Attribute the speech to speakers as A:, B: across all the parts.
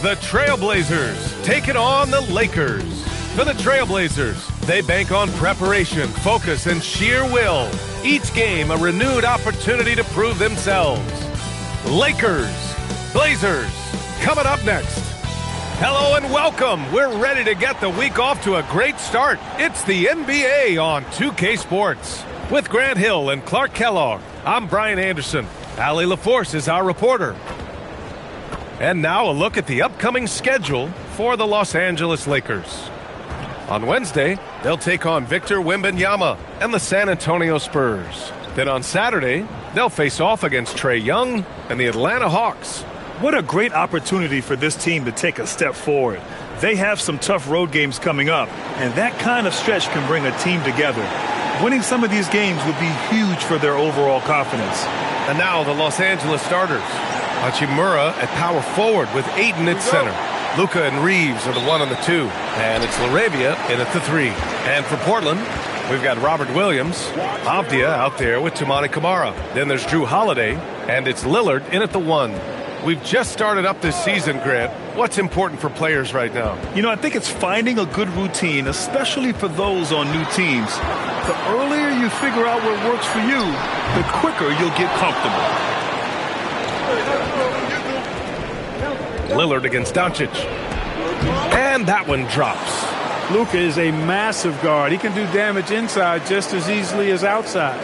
A: The Trailblazers taking on the Lakers. For the Trailblazers, they bank on preparation, focus, and sheer will. Each game a renewed opportunity to prove themselves. Lakers, Blazers, coming up next. Hello and welcome. We're ready to get the week off to a great start. It's the NBA on 2K Sports. With Grant Hill and Clark Kellogg, I'm Brian Anderson. Allie LaForce is our reporter. And now a look at the upcoming schedule for the Los Angeles Lakers. On Wednesday, they'll take on Victor Wembanyama and the San Antonio Spurs. Then on Saturday, they'll face off against Trae Young and the Atlanta Hawks.
B: What a great opportunity for this team to take a step forward. They have some tough road games coming up, and that kind of stretch can bring a team together. Winning some of these games would be huge for their overall confidence.
A: And now the Los Angeles starters. Hachimura at power forward with Ayton at center. Luka and Reeves are the 1 and the 2. And it's LaRavia in at the 3. And for Portland, we've got Robert Williams, Avdia out there with Toumani Camara. Then there's Drew Holiday, and it's Lillard in at the 1. We've just started up this season, Grant. What's important for players right now?
B: You know, I think it's finding a good routine, especially for those on new teams. The earlier you figure out what works for you, the quicker you'll get comfortable.
A: Lillard against Doncic. And that one drops.
C: Luka is a massive guard. He can do damage inside just as easily as outside.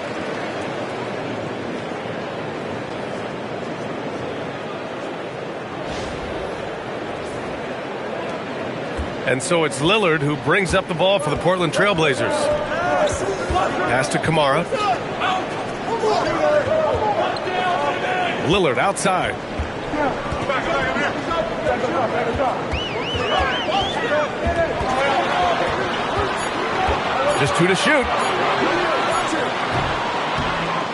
A: And so it's Lillard who brings up the ball for the Portland Trailblazers. Pass to Camara. Lillard outside. Just 2 to shoot.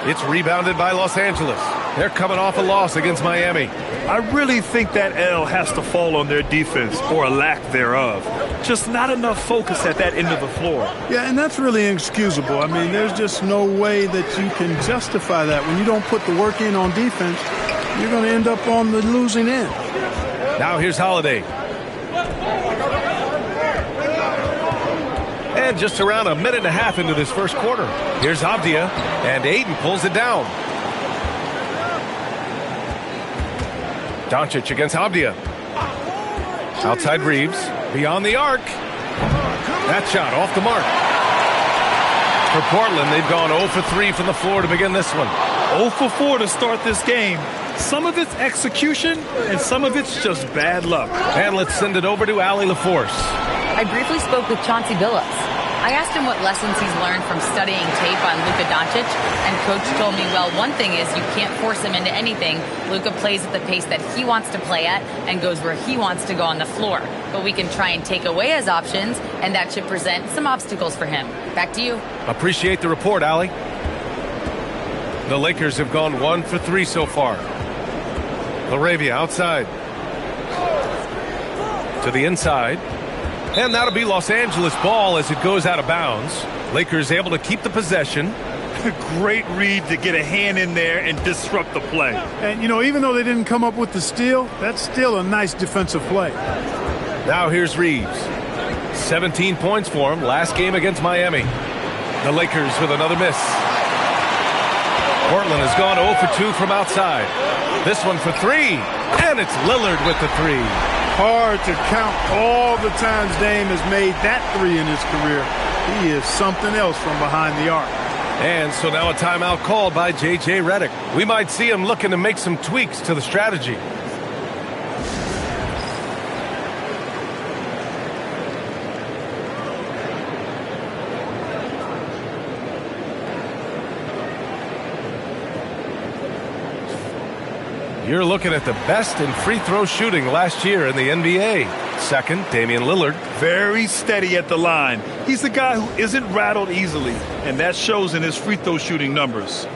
A: It's rebounded by Los Angeles. They're coming off a loss against Miami.
B: I really think that L has to fall on their defense, or a lack thereof. Just not enough focus at that end of the floor.
C: Yeah, and that's really inexcusable. I mean, there's just no way that you can justify that. When you don't put the work in on defense, you're going to end up on the losing end.
A: Now here's Holiday. And just around a minute and a half into this first quarter. Here's Avdia, and Ayton pulls it down. Doncic against Avdia. Outside Reeves, beyond the arc. That shot off the mark. For Portland, they've gone 0 for 3 from the floor to begin this one.
B: 0 for 4 to start this game. Some of it's execution, and some of it's just bad luck.
A: And let's send it over to Allie LaForce.
D: I briefly spoke with Chauncey Billups. I asked him what lessons he's learned from studying tape on Luka Doncic, and Coach told me, well, one thing is you can't force him into anything. Luka plays at the pace that he wants to play at and goes where he wants to go on the floor. But we can try and take away his options, and that should present some obstacles for him. Back to you.
A: Appreciate the report, Allie. The Lakers have gone 1 for 3 so far. LaRavia outside. To the inside. And that'll be Los Angeles ball as it goes out of bounds. Lakers able to keep the possession.
B: Great read to get a hand in there and disrupt the play.
C: And, you know, even though they didn't come up with the steal, that's still a nice defensive play.
A: Now here's Reeves. 17 points for him last game against Miami. The Lakers with another miss. Portland has gone 0 for 2 from outside. This one for 3. And it's Lillard with the 3.
C: Hard to count all the times Dame has made that 3 in his career. He is something else from behind the arc.
A: And so now a timeout called by J.J. Redick. We might see him looking to make some tweaks to the strategy. You're looking at the best in free throw shooting last year in the NBA. Second, Damian Lillard.
B: Very steady at the line. He's the guy who isn't rattled easily, and that shows in his free throw shooting numbers.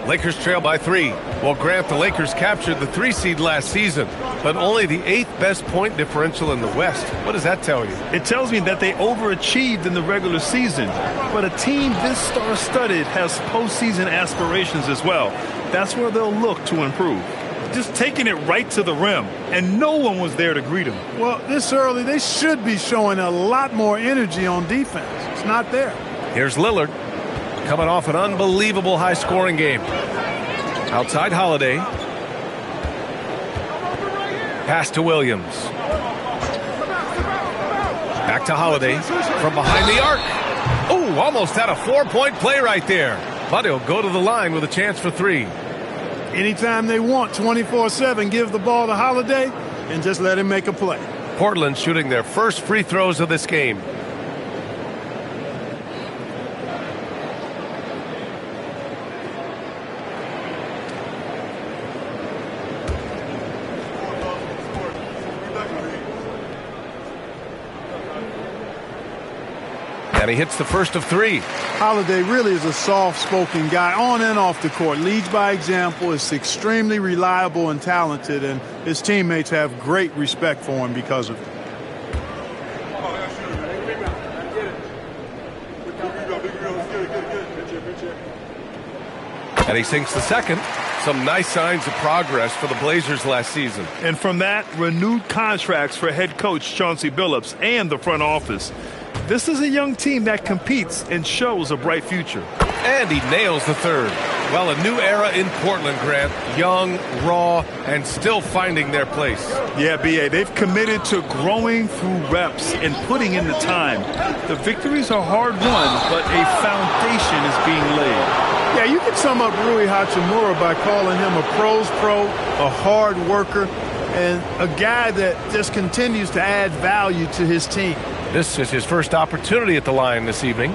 A: Lakers trail by 3. Well, Grant, the Lakers captured the 3 seed last season, but only the 8th best point differential in the West. What does that tell you?
B: It tells me that they overachieved in the regular season, but a team this star-studded has postseason aspirations as well. That's where they'll look to improve. just taking it right to the rim, and no one was there to greet him.
C: Well, this early, they should be showing a lot more energy on defense. It's not there.
A: Here's Lillard, coming off an unbelievable high-scoring game. Outside Holiday. Pass to Williams. Back to Holiday from behind the arc. Oh, almost had a 4-point play right there. But he'll go to the line with a chance for 3.
C: Anytime they want, 24/7, give the ball to Holiday and just let him make a play.
A: Portland shooting their first free throws of this game. And he hits the first of 3.
C: Holiday really is a soft-spoken guy on and off the court. Leads by example, is extremely reliable and talented, and his teammates have great respect for him because of it.
A: And he sinks the second. Some nice signs of progress for the Blazers last season.
B: And from that, renewed contracts for head coach Chauncey Billups and the front office. This is a young team that competes and shows a bright future.
A: And he nails the third. Well, a new era in Portland, Grant. Young, raw, and still finding their place.
B: Yeah, B.A., they've committed to growing through reps and putting in the time. The victories are hard-won, but a foundation is being laid.
C: Yeah, you can sum up Rui Hachimura by calling him a pro's pro, a hard worker, and a guy that just continues to add value to his team.
A: This is his first opportunity at the line this evening.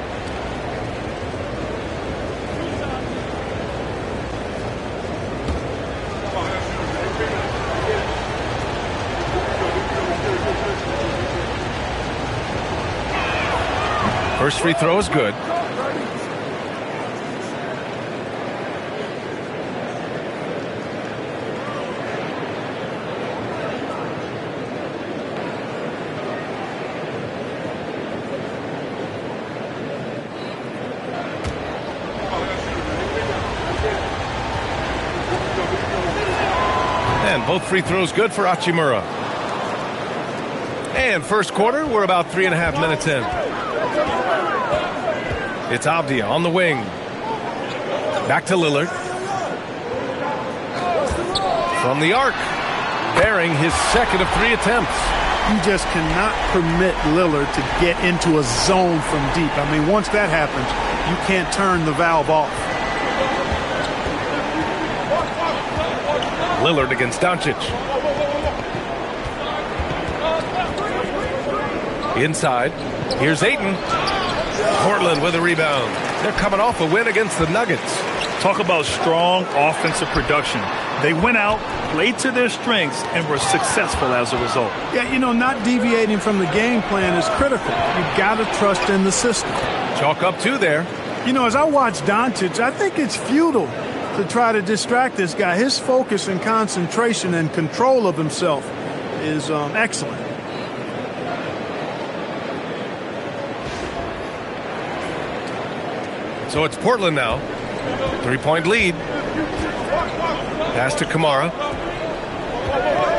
A: First free throw is good. And both free throws good for Hachimura. And first quarter, we're about 3.5 minutes in. It's Avdia on the wing. Back to Lillard. From the arc. Bearing his second of 3 attempts.
C: You just cannot permit Lillard to get into a zone from deep. I mean, once that happens, you can't turn the valve off.
A: Lillard against Doncic. Inside. Here's Ayton. Portland with a rebound. They're coming off a win against the Nuggets.
B: Talk about strong offensive production. They went out, played to their strengths, and were successful as a result.
C: Yeah, you know, not deviating from the game plan is critical. You've got to trust in the system.
A: Chalk up 2 there.
C: You know, as I watch Doncic, I think it's futile to try to distract this guy. His focus and concentration and control of himself is excellent.
A: So it's Portland now. 3-point lead. Pass to Kamara.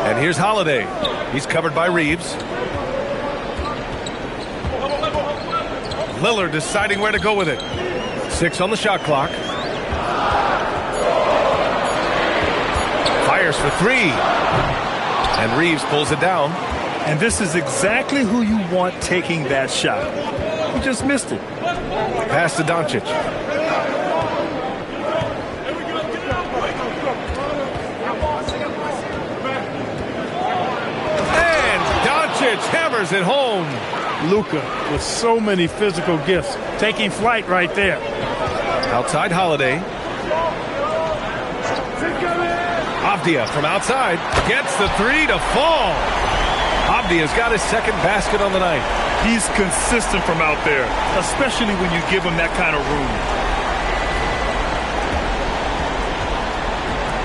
A: And here's Holiday. He's covered by Reeves. Lillard deciding where to go with it. 6 on the shot clock. Fires for 3. And Reeves pulls it down.
B: And this is exactly who you want taking that shot. He just missed it.
A: Pass to Doncic. And Doncic hammers it home.
C: Luka with so many physical gifts. Taking flight right there.
A: Outside Holiday. Avdia from outside. Gets the 3 to fall. Avdia's got his second basket on the night.
B: He's consistent from out there, especially when you give him that kind of room.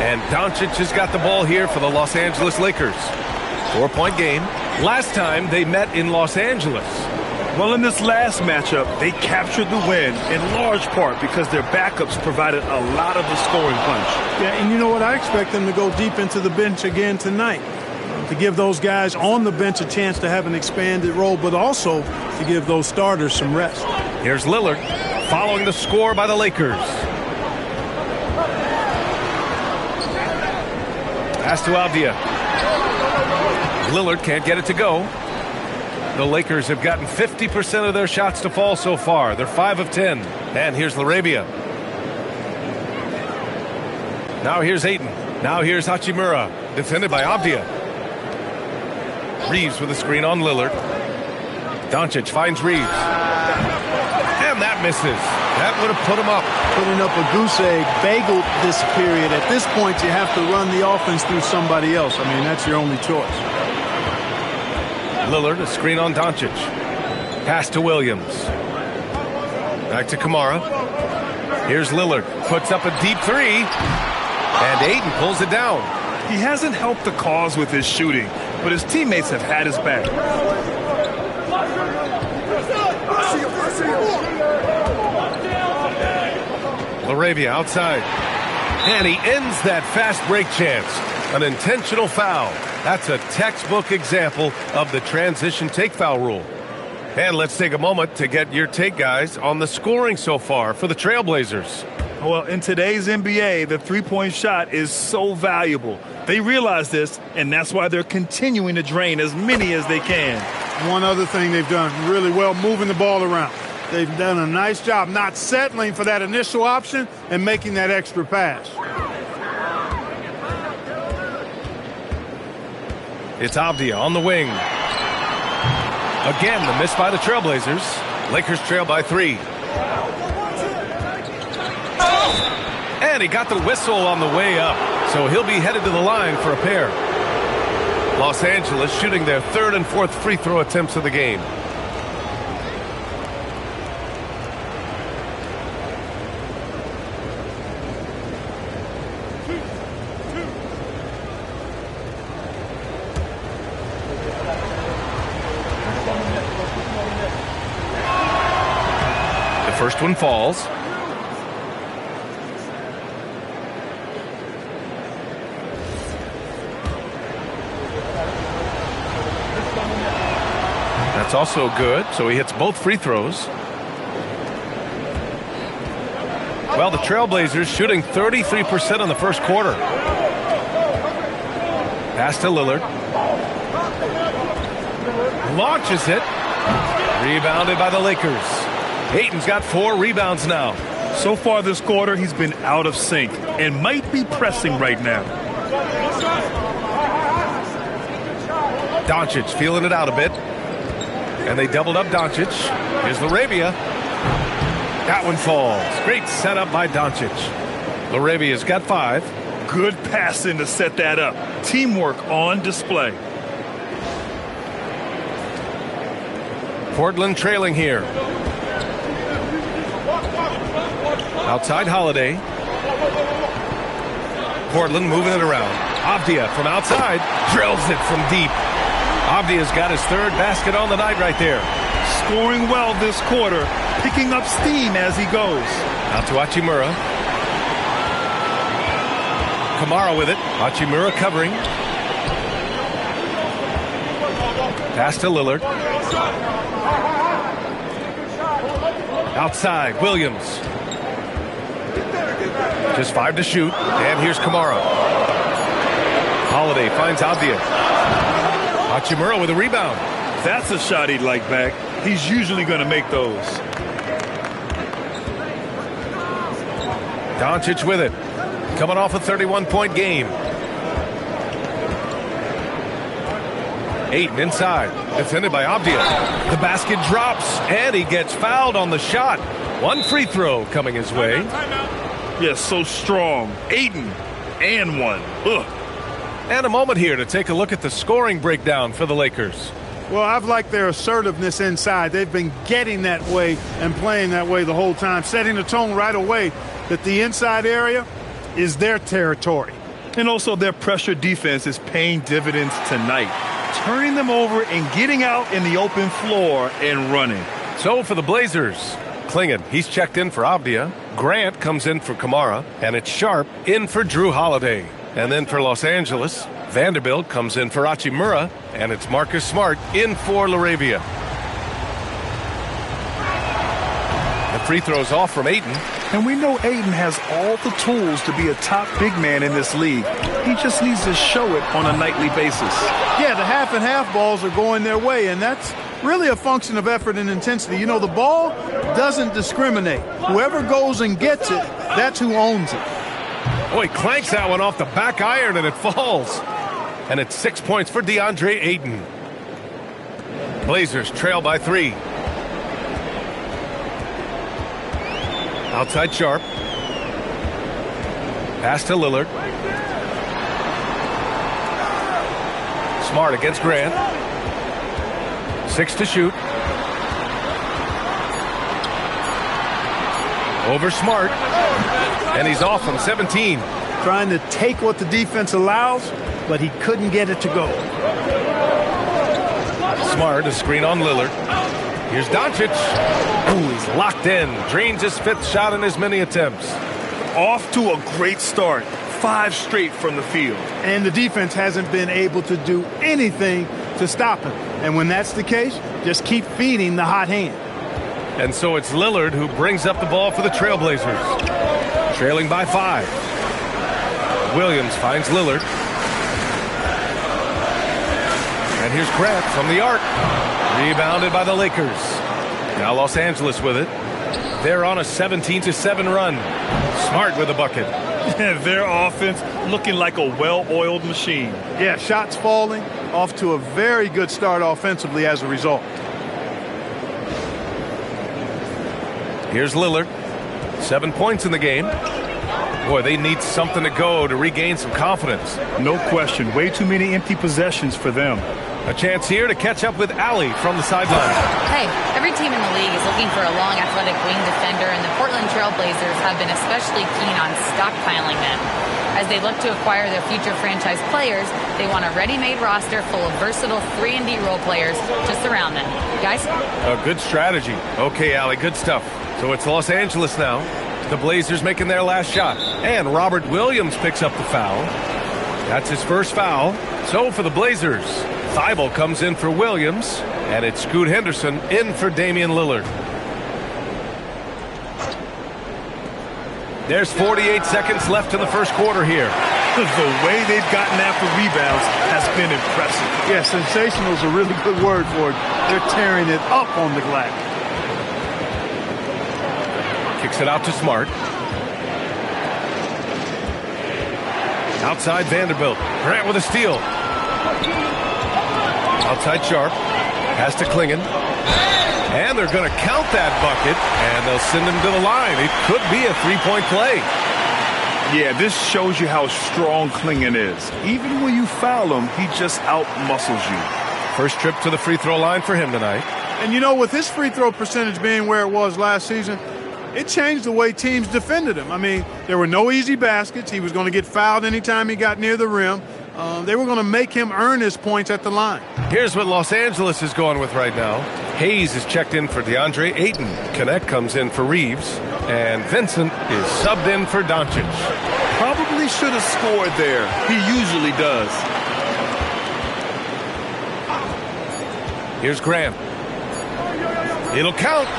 A: And Doncic has got the ball here for the Los Angeles Lakers. 4-point game. Last time they met in Los Angeles.
B: Well, in this last matchup, they captured the win in large part because their backups provided a lot of the scoring punch.
C: Yeah, and you know what? I expect them to go deep into the bench again tonight, to give those guys on the bench a chance to have an expanded role, but also to give those starters some rest.
A: Here's Lillard following the score by the Lakers. Pass to Avdia. Lillard can't get it to go. The Lakers have gotten 50% of their shots to fall so far. They're 5 of 10. And here's Larabia. Now here's Ayton. Now here's Hachimura. Defended by Avdia. Reeves with a screen on Lillard. Doncic finds Reeves. And that misses. That would have put him up.
C: Putting up a goose egg, bageled this period. At this point, you have to run the offense through somebody else. I mean, that's your only choice.
A: Lillard, a screen on Doncic. Pass to Williams. Back to Kamara. Here's Lillard. Puts up a deep three. And Ayton pulls it down.
B: He hasn't helped the cause with his shooting, but his teammates have had his back.
A: Larabia outside. And he ends that fast break chance. An intentional foul. That's a textbook example of the transition take foul rule. And let's take a moment to get your take, guys, on the scoring so far for the Trailblazers.
B: Well, in today's NBA, the three-point shot is so valuable. They realize this, and that's why they're continuing to drain as many as they can.
C: One other thing they've done really well, moving the ball around. They've done a nice job not settling for that initial option and making that extra pass.
A: It's Avdia on the wing. Again, the miss by the Trailblazers. Lakers trail by 3. And he got the whistle on the way up, so he'll be headed to the line for a pair. Los Angeles shooting their 3rd and 4th free throw attempts of the game. The first one falls. That's also good, so he hits both free throws. Well, the Trailblazers shooting 33% in the first quarter. Pass to Lillard. Launches it. Rebounded by the Lakers. Ayton's got 4 rebounds now.
B: So far this quarter, he's been out of sync and might be pressing right now.
A: Doncic feeling it out a bit. And they doubled up Doncic. Here's Larabia. That one falls. Great setup by Doncic. Larabia's got 5.
B: Good passing to set that up. Teamwork on display.
A: Portland trailing here. Outside Holiday. Portland moving it around. Avdia from outside. Drills it from deep. Avdia's got his 3rd basket on the night right there.
B: Scoring well this quarter. Picking up steam as he goes.
A: Out to Hachimura. Kamara with it. Hachimura covering. Pass to Lillard. Outside, Williams. Just 5 to shoot. And here's Kamara. Holiday finds Avdia. Hachimura with a rebound.
B: That's a shot he'd like back. He's usually going to make those.
A: Doncic with it. Coming off a 31-point game. Ayton inside. Defended by Avdia. The basket drops, and he gets fouled on the shot. 1 free throw coming his way.
B: Yes, so strong. Ayton and 1. Ugh.
A: And a moment here to take a look at the scoring breakdown for the Lakers.
C: Well, I've liked their assertiveness inside. They've been getting that way and playing that way the whole time, setting the tone right away that the inside area is their territory.
B: And also their pressure defense is paying dividends tonight. turning them over and getting out in the open floor and running.
A: So for the Blazers, Klingon, he's checked in for Abdia. Grant comes in for Kamara, and it's Sharp in for Drew Holiday. And then for Los Angeles, Vanderbilt comes in for Hachimura, and it's Marcus Smart in for LaRavia. The free throw's off from Ayton.
B: And we know Ayton has all the tools to be a top big man in this league. He just needs to show it on a nightly basis.
C: Yeah, the half and half balls are going their way, and that's really a function of effort and intensity. You know, the ball doesn't discriminate. Whoever goes and gets it, that's who owns it.
A: Oh, he clanks that one off the back iron and it falls. And it's 6 points for DeAndre Ayton. Blazers trail by 3. Outside Sharp. Pass to Lillard. Smart against Grant. 6 to shoot. Over Smart. And he's off from 17.
C: Trying to take what the defense allows, but he couldn't get it to go.
A: Smart, a screen on Lillard. Here's Doncic. Ooh, he's locked in. Drains his 5th shot in as many attempts.
B: Off to a great start. 5 straight from the field.
C: And the defense hasn't been able to do anything to stop him. And when that's the case, just keep feeding the hot hand.
A: And so it's Lillard who brings up the ball for the Trailblazers. Trailing by 5. Williams finds Lillard. And here's Grant from the arc. Rebounded by the Lakers. Now Los Angeles with it. They're on a 17-7 run. Smart with a bucket.
B: Their offense looking like a well-oiled machine.
C: Yeah, shots falling. Off to a very good start offensively as a result.
A: Here's Lillard. 7 points in the game. Boy, they need something to go to regain some confidence.
B: No question. Way too many empty possessions for them.
A: A chance here to catch up with Allie from the sideline.
D: Hey, every team in the league is looking for a long, athletic wing defender, and the Portland Trailblazers have been especially keen on stockpiling them. As they look to acquire their future franchise players, they want a ready-made roster full of versatile 3-and-D role players to surround them. Guys?
A: A good strategy. Okay, Allie, good stuff. So it's Los Angeles now. The Blazers making their last shot. And Robert Williams picks up the foul. That's his first foul. So for the Blazers, Thibault comes in for Williams, and it's Scoot Henderson in for Damian Lillard. There's 48 seconds left in the first quarter here.
B: The way they've gotten after rebounds has been impressive.
C: Yeah, sensational is a really good word for it. They're tearing it up on the glass.
A: Kicks it out to Smart. Outside Vanderbilt. Grant with a steal. Outside Sharp. Pass to Klingon. And they're going to count that bucket, and they'll send him to the line. It could be a 3-point play.
B: Yeah, this shows you how strong Klingon is. Even when you foul him, he just out-muscles you.
A: First trip to the free throw line for him tonight.
C: And you know, with his free throw percentage being where it was last season, it changed the way teams defended him. I mean, there were no easy baskets. He was going to get fouled anytime he got near the rim. They were going to make him earn his points at the line.
A: Here's what Los Angeles is going with right now. Hayes is checked in for DeAndre Ayton. Connect comes in for Reeves. And Vincent is subbed in for Doncic.
B: Probably should have scored there. He usually does.
A: Here's Grant. It'll count.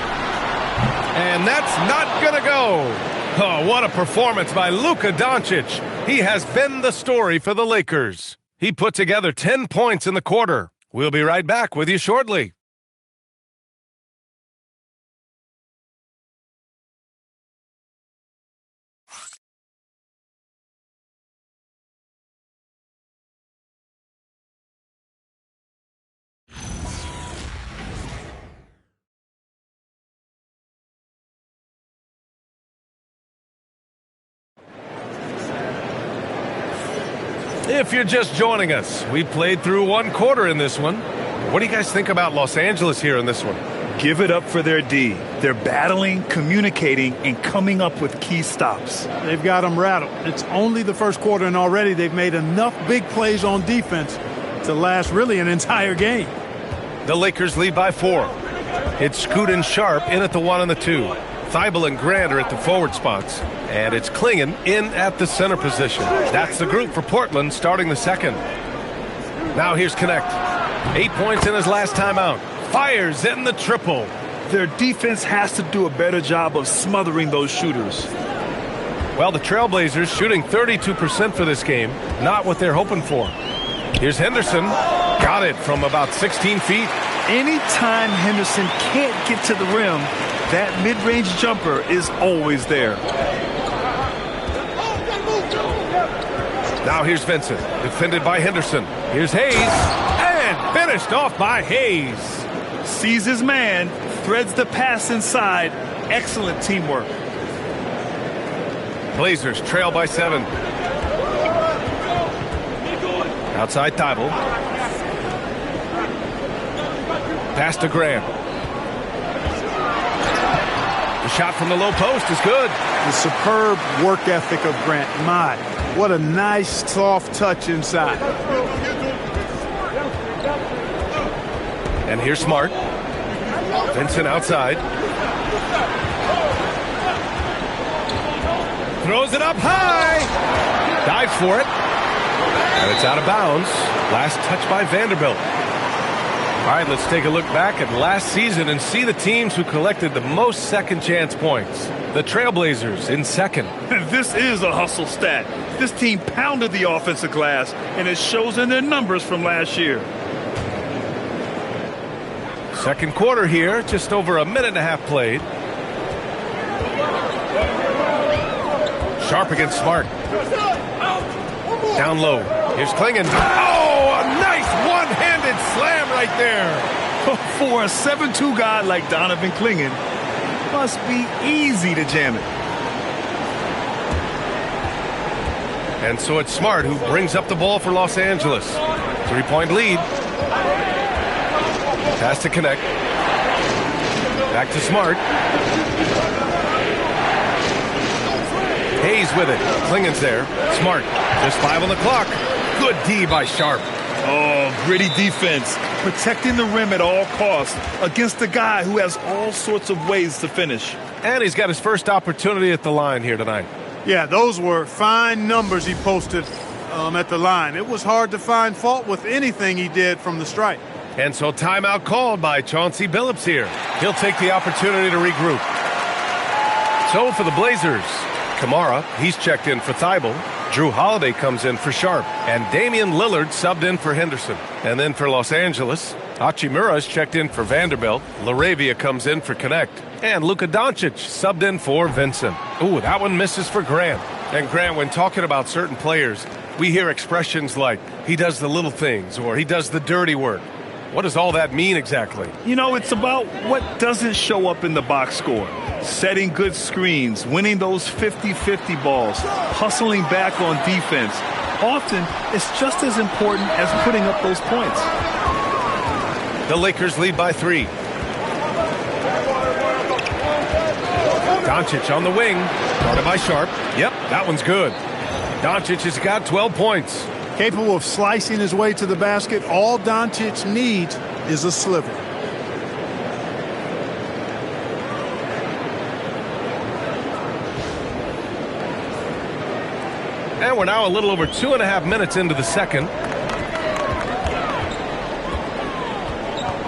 A: And that's not going to go. Oh, what a performance by Luka Doncic. He has been the story for the Lakers. He put together 10 points in the quarter. We'll be right back with you shortly. If you're just joining us, we played through one quarter in this one. What do you guys think about Los Angeles here in this one?
B: Give it up for their D. They're battling, communicating, and coming up with key stops.
C: They've got them rattled. It's only the first quarter, and already they've made enough big plays on defense to last really an entire game.
A: The Lakers lead by 4. It's Scoot and Sharp in at the 1 and the 2. Thibault and Grant are at the forward spots. And it's Klingon in at the center position. That's the group for Portland starting the second. Now here's Connect. 8 points in his last timeout. Fires in the triple.
B: Their defense has to do a better job of smothering those shooters.
A: Well, the Trailblazers shooting 32% for this game. Not what they're hoping for. Here's Henderson. Got it from about 16 feet.
B: Anytime Henderson can't get to the rim, that mid-range jumper is always there.
A: Now here's Vincent, defended by Henderson. Here's Hayes, and finished off by Hayes.
B: Sees his man, threads the pass inside. Excellent teamwork.
A: Blazers trail by 7. Outside Thibault. Pass to Grant. The shot from the low post is good.
C: The superb work ethic of Grant. My, what a nice, soft touch inside.
A: And here's Smart. Vincent outside. Throws it up high. Dives for it. And it's out of bounds. Last touch by Vanderbilt. All right, let's take a look back at last season and see the teams who collected the most second chance points. The Trailblazers in second.
B: This is a hustle stat. This team pounded the offensive glass, and it shows in their numbers from last year.
A: Second quarter here, just over a minute and a half played. Sharp against Smart. Down low. Here's Klingon. Oh, a nice one-handed slam right there.
B: For a 7'2" guy like Donovan Klingon, must be easy to jam it.
A: And so it's Smart who brings up the ball for Los Angeles. 3-point lead. Pass to Connect. Back to Smart. Hayes with it. Klingon's there. Smart. Just 5 on the clock. Good D by Sharp.
B: Oh, gritty defense. Protecting the rim at all costs against a guy who has all sorts of ways to finish.
A: And he's got his first opportunity at the line here tonight.
C: Yeah, those were fine numbers he posted at the line. It was hard to find fault with anything he did from the stripe.
A: And so timeout called by Chauncey Billups here. He'll take the opportunity to regroup. So for the Blazers, Kamara, he's checked in for Thibault. Drew Holiday comes in for Sharp. And Damian Lillard subbed in for Henderson. And then for Los Angeles, Hachimura's checked in for Vanderbilt. Laravia comes in for Connect. And Luka Doncic subbed in for Vincent. Ooh, that one misses for Grant. And Grant, when talking about certain players, we hear expressions like, he does the little things, or he does the dirty work. What does all that mean exactly?
B: You know, it's about what doesn't show up in the box score. Setting good screens, winning those 50-50 balls, hustling back on defense. Often, it's just as important as putting up those points.
A: The Lakers lead by 3. Doncic on the wing, guarded by Sharp. Yep, that one's good. Doncic has got 12 points.
C: Capable of slicing his way to the basket. All Doncic needs is a sliver.
A: And we're now a little over 2.5 minutes into the second.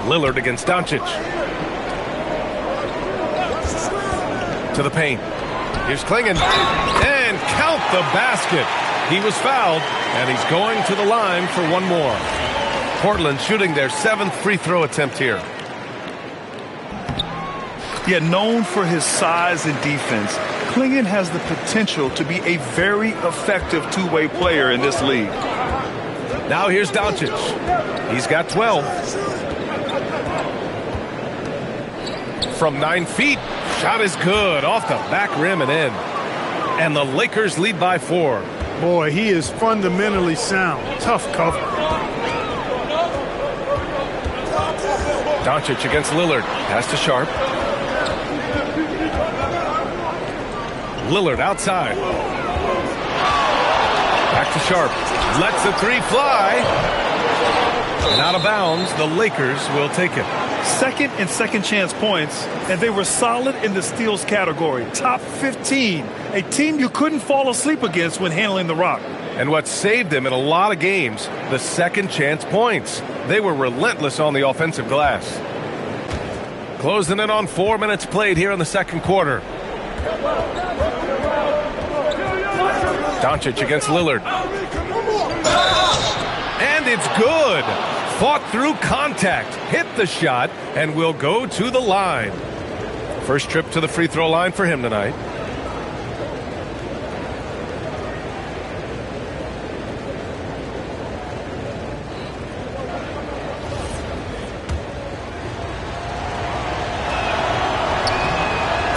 A: Lillard against Doncic. To the paint. Here's Klingon. And count the basket. He was fouled, and he's going to the line for one more. Portland shooting their 7th free throw attempt here.
B: Yet known for his size and defense, Klingon has the potential to be a very effective two-way player in this league.
A: Now here's Doncic. He's got 12. From 9 feet, shot is good, off the back rim and in. And the Lakers lead by 4.
C: Boy, he is fundamentally sound. Tough cover.
A: Doncic against Lillard. Pass to Sharp. Lillard outside. Back to Sharp. Lets the 3 fly. And out of bounds, the Lakers will take it.
B: Second and second chance points, and they were solid in the steals category. Top 15, a team you couldn't fall asleep against when handling the rock.
A: And what saved them in a lot of games, the second chance points. They were relentless on the offensive glass. Closing in on 4 minutes played here in the second quarter. Doncic against Lillard. And it's good. Fought through contact, hit the shot, and will go to the line. First trip to the free throw line for him tonight.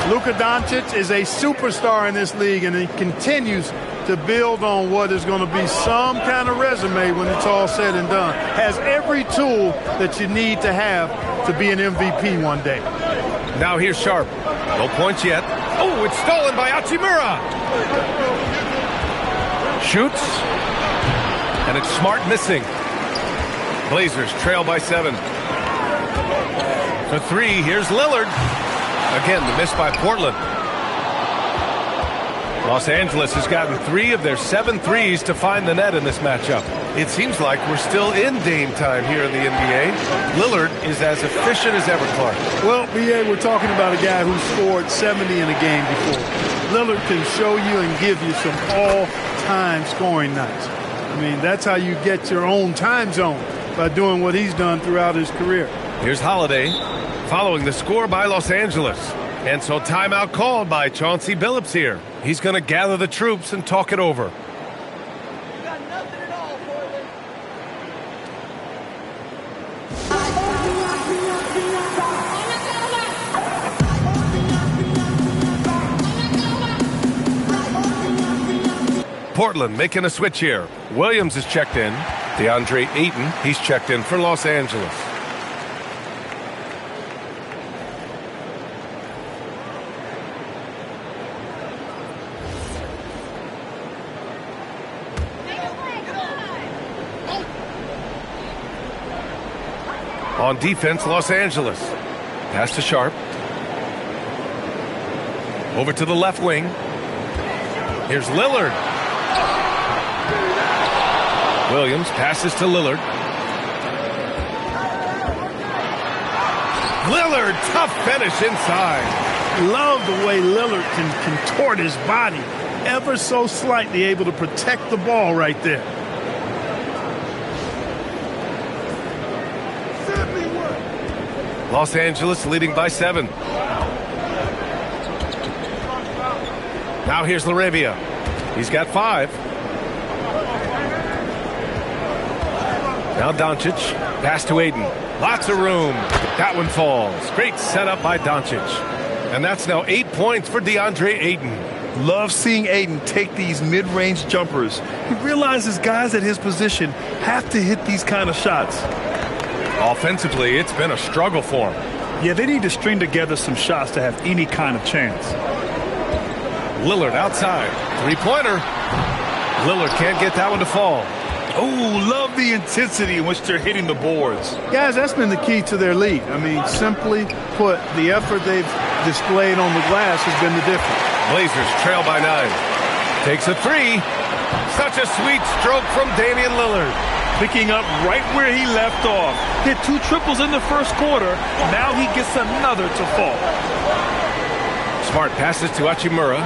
C: Luka Doncic is a superstar in this league, and he continues to build on what is going to be some kind of resume when it's all said and done. Has every tool that you need to have to be an MVP one day.
A: Now here's Sharp. No points yet. Oh, it's stolen by Hachimura. Shoots. And it's Smart missing. Blazers trail by 7. For 3, here's Lillard. Again, the miss by Portland. Los Angeles has gotten 3 of their 7 threes to find the net in this matchup. It seems like we're still in Dame time here in the NBA. Lillard is as efficient as ever, Clark.
C: Well, B.A., we're talking about a guy who scored 70 in a game before. Lillard can show you and give you some all-time scoring nights. I mean, that's how you get your own time zone, by doing what he's done throughout his career.
A: Here's Holiday following the score by Los Angeles. And so timeout called by Chauncey Billups here. He's going to gather the troops and talk it over.
E: Got nothing at all,
A: Portland making a switch here. Williams is checked in. DeAndre Ayton, he's checked in for Los Angeles. On defense, Los Angeles. Pass to Sharp. Over to the left wing. Here's Lillard. Williams passes to Lillard. Lillard, tough finish inside.
C: Love the way Lillard can contort his body ever so slightly, able to protect the ball right there.
A: Los Angeles leading by 7. Now here's LaRavia. He's got 5. Now Doncic. Pass to Ayton. Lots of room. That one falls. Great setup by Doncic. And that's now 8 points for DeAndre Ayton.
B: Love seeing Ayton take these mid-range jumpers. He realizes guys at his position have to hit these kind of shots.
A: Offensively, it's been a struggle for him.
B: Yeah, they need to string together some shots to have any kind of chance.
A: Lillard outside. Three-pointer. Lillard can't get that one to fall.
B: Oh, love the intensity in which they're hitting the boards.
C: Guys, that's been the key to their lead. I mean, simply put, the effort they've displayed on the glass has been the difference.
A: Blazers trail by 9. Takes a 3. Such a sweet stroke from Damian Lillard.
B: Picking up right where he left off. Hit 2 triples in the first quarter. Now he gets another to fall.
A: Smart passes to Hachimura.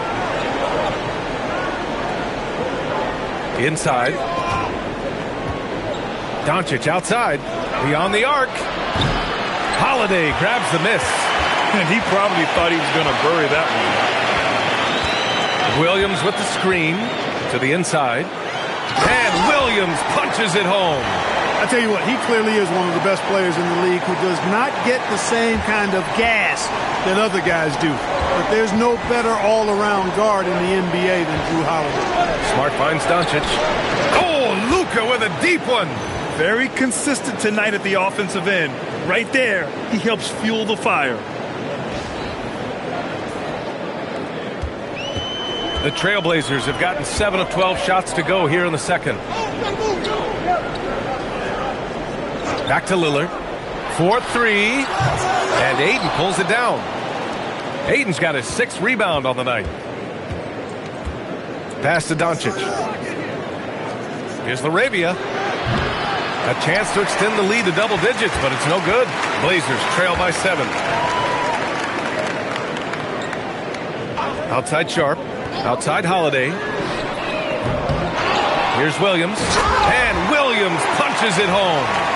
A: Inside. Doncic outside. Beyond the arc. Holiday grabs the miss.
B: And he probably thought he was going to bury that one.
A: Williams with the screen to the inside. And Williams punches it home.
C: I tell you what, he clearly is one of the best players in the league who does not get the same kind of gas that other guys do. But there's no better all-around guard in the NBA than Drew Holiday.
A: Smart finds Doncic. Oh, Luka with a deep one.
B: Very consistent tonight at the offensive end. Right there, he helps fuel the fire.
A: The Trailblazers have gotten 7 of 12 shots to go here in the second. Back to Lillard. 4-3. And Ayton pulls it down. Ayton's got his 6th rebound on the night. Pass to Doncic. Here's Laravia. A chance to extend the lead to double digits, but it's no good. Blazers trail by 7. Outside Sharp. Outside Holiday. Here's Williams. And Williams punches it home.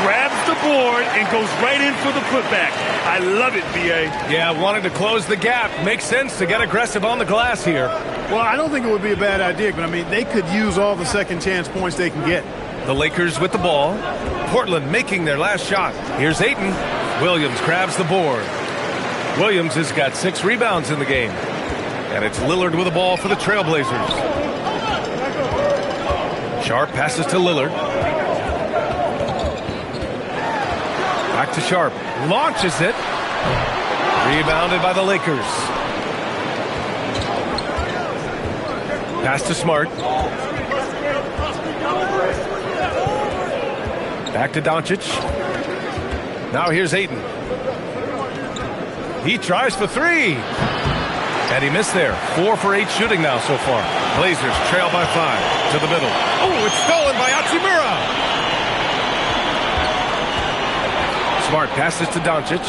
B: Grabs the board and goes right in for the putback. I love it, B.A.
A: Yeah, wanting to close the gap. Makes sense to get aggressive on the glass here.
C: Well, I don't think it would be a bad idea, but, I mean, they could use all the second chance points they can get.
A: The Lakers with the ball. Portland making their last shot. Here's Ayton. Williams grabs the board. Williams has got 6 rebounds in the game. And it's Lillard with the ball for the Trailblazers. Sharp passes to Lillard. Back to Sharp. Launches it. Rebounded by the Lakers. Pass to Smart. Back to Doncic. Now here's Ayton. He tries for 3. And he missed there. 4 for 8 shooting now so far. Blazers trail by 5 to the middle. Oh, it's stolen by Hachimura. Smart passes to Doncic.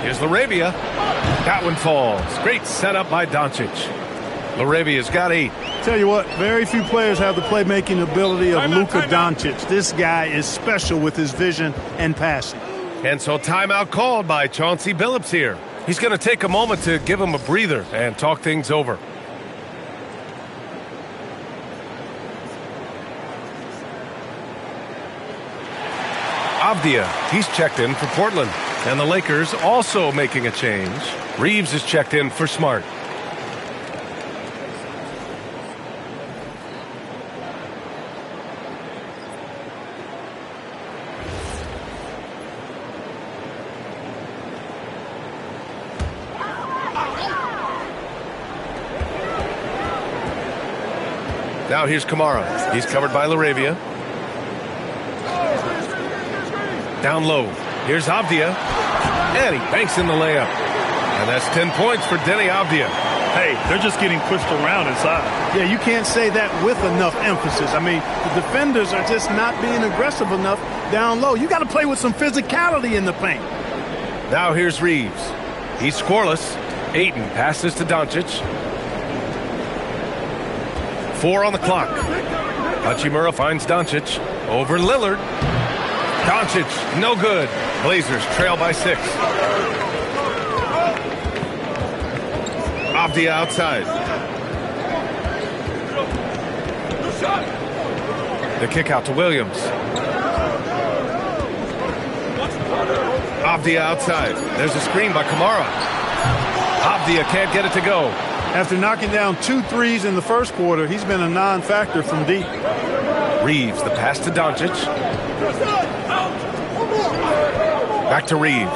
A: Here's Laravia. That one falls. Great setup by Doncic. Laravia's got 8.
C: Tell you what, very few players have the playmaking ability of Luka Doncic. This guy is special with his vision and passing.
A: And so timeout called by Chauncey Billups here. He's going to take a moment to give him a breather and talk things over. Avdia, he's checked in for Portland. And the Lakers also making a change. Reeves is checked in for Smart. Now here's Kamara. He's covered by Laravia. Down low. Here's Avdia. And he banks in the layup. And that's 10 points for Denny Avdia.
B: Hey, they're just getting pushed around inside.
C: Yeah, you can't say that with enough emphasis. I mean, the defenders are just not being aggressive enough down low. You got to play with some physicality in the paint.
A: Now here's Reeves. He's scoreless. Ayton passes to Doncic. 4 on the clock. Hachimura finds Doncic. Over Lillard. Doncic, no good. Blazers trail by 6. Avdia outside. The kick out to Williams. Avdia outside. There's a screen by Kamara. Avdia can't get it to go.
C: After knocking down 2 threes in the first quarter, he's been a non-factor from deep.
A: Reeves, the pass to Doncic. Back to Reeves.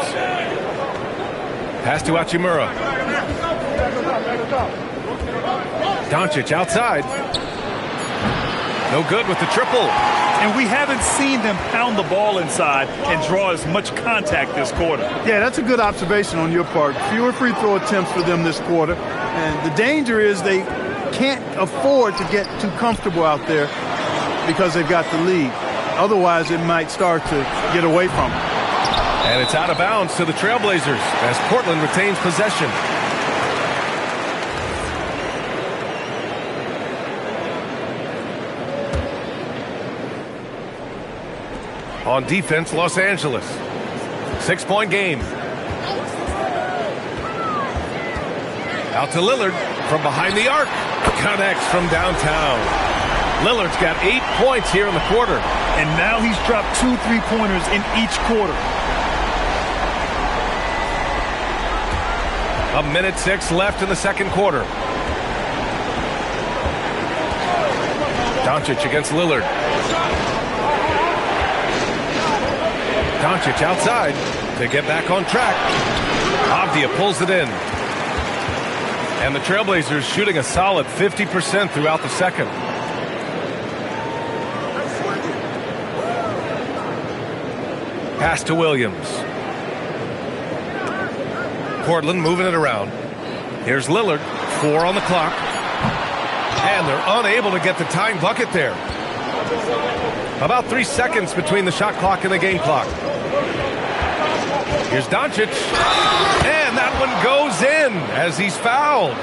A: Pass to Hachimura. Doncic outside. No good with the triple.
B: And we haven't seen them pound the ball inside and draw as much contact this quarter.
C: Yeah, that's a good observation on your part. Fewer free throw attempts for them this quarter. And the danger is they can't afford to get too comfortable out there because they've got the lead. Otherwise, it might start to get away from them.
A: And it's out of bounds to the Trailblazers as Portland retains possession. On defense, Los Angeles. 6-point game. Out to Lillard from behind the arc. Connects from downtown. Lillard's got 8 points here in the quarter.
B: And now he's dropped 2 3-pointers in each quarter.
A: 1:06 left in the second quarter. Doncic against Lillard. Doncic outside to get back on track. Avdia pulls it in. And the Trailblazers shooting a solid 50% throughout the second. Pass to Williams. Portland moving it around. Here's Lillard. 4 on the clock. And they're unable to get the tying bucket there. About 3 seconds between the shot clock and the game clock. Here's Doncic. And that one goes in as he's fouled.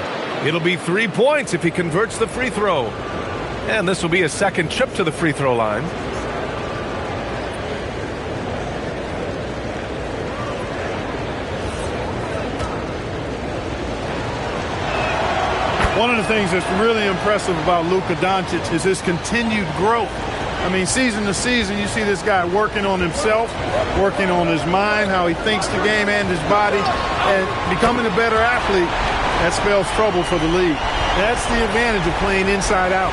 A: It'll be 3 points if he converts the free throw. And this will be a second trip to the free throw line.
C: One of the things that's really impressive about Luka Doncic is his continued growth. I mean, season to season, you see this guy working on himself, working on his mind, how he thinks the game and his body, and becoming a better athlete. That spells trouble for the league. That's the advantage of playing inside out.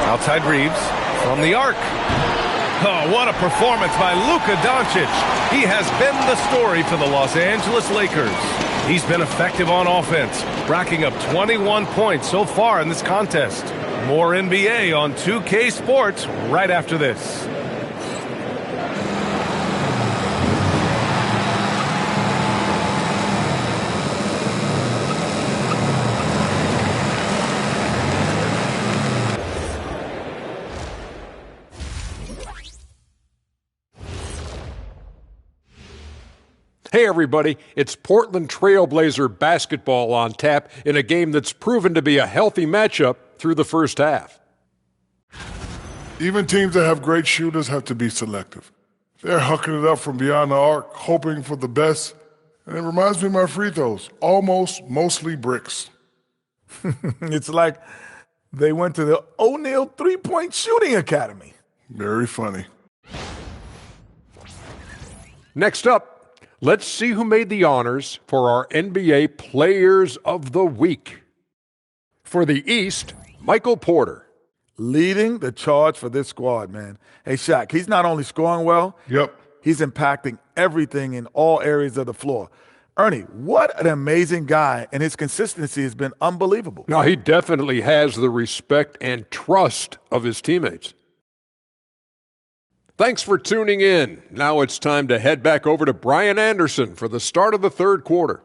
A: Outside Reeves from the arc. Oh, what a performance by Luka Doncic. He has been the story for the Los Angeles Lakers. He's been effective on offense, racking up 21 points so far in this contest. More NBA on 2K Sports right after this.
F: Hey everybody, it's Portland Trailblazer basketball on tap in a game that's proven to be a healthy matchup through the first half.
G: Even teams that have great shooters have to be selective. They're hucking it up from beyond the arc, hoping for the best. And it reminds me of my free throws, mostly bricks.
H: It's like they went to the O'Neal three-point shooting academy.
G: Very funny.
F: Next up, let's see who made the honors for our NBA Players of the Week. For the East, Michael Porter.
H: Leading the charge for this squad, man. Hey, Shaq, he's not only scoring well,
G: Yep.
H: he's impacting everything in all areas of the floor. Ernie, what an amazing guy, and his consistency has been unbelievable.
F: Now, he definitely has the respect and trust of his teammates. Thanks for tuning in. Now it's time to head back over to Brian Anderson for the start of the third quarter.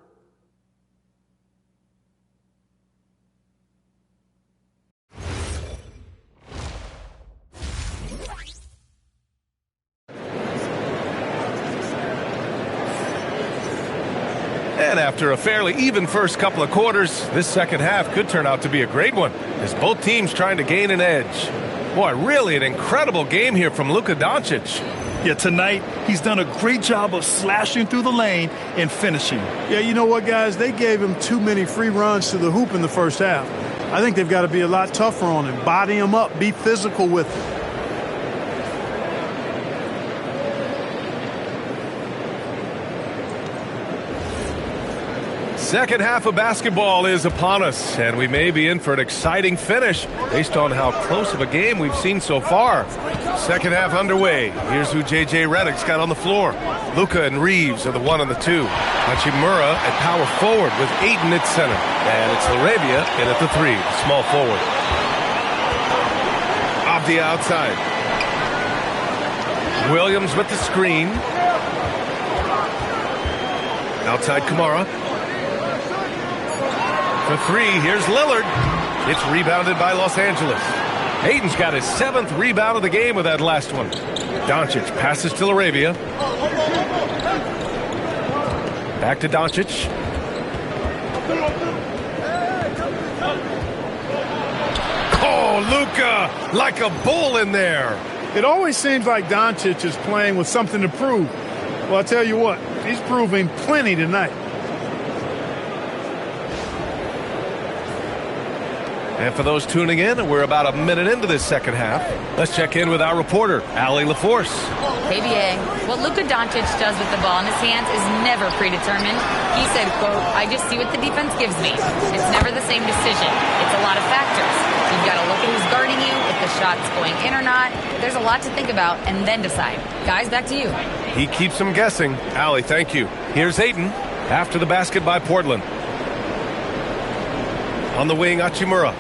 A: And after a fairly even first couple of quarters, this second half could turn out to be a great one, as both teams trying to gain an edge. Boy, really an incredible game here from Luka Doncic.
B: Yeah, tonight he's done a great job of slashing through the lane and finishing.
C: Yeah, you know what, guys? They gave him too many free runs to the hoop in the first half. I think they've got to be a lot tougher on him. Body him up. Be physical with him.
A: Second half of basketball is upon us, and we may be in for an exciting finish based on how close of a game we've seen so far. Second half underway. Here's who J.J. Redick's got on the floor. Luka and Reeves are the 1 and the 2. Hachimura at power forward with Ayton at center. And it's Laravia in at the 3, small forward. Avdia outside. Williams with the screen. Outside Kamara. For 3, here's Lillard. It's rebounded by Los Angeles. Ayton's got his 7th rebound of the game with that last one. Doncic passes to Laravia. Back to Doncic. Oh, Luka, like a bull in there.
C: It always seems like Doncic is playing with something to prove. Well, I tell you what, he's proving plenty tonight.
A: And for those tuning in, we're about a minute into this second half. Let's check in with our reporter, Allie LaForce.
D: KBA, what Luka Doncic does with the ball in his hands is never predetermined. He said, quote, I just see what the defense gives me. It's never the same decision. It's a lot of factors. You've got to look at who's guarding you, if the shot's going in or not. There's a lot to think about and then decide. Guys, back to you.
A: He keeps them guessing. Allie, thank you. Here's Ayton after the basket by Portland. On the wing, Hachimura.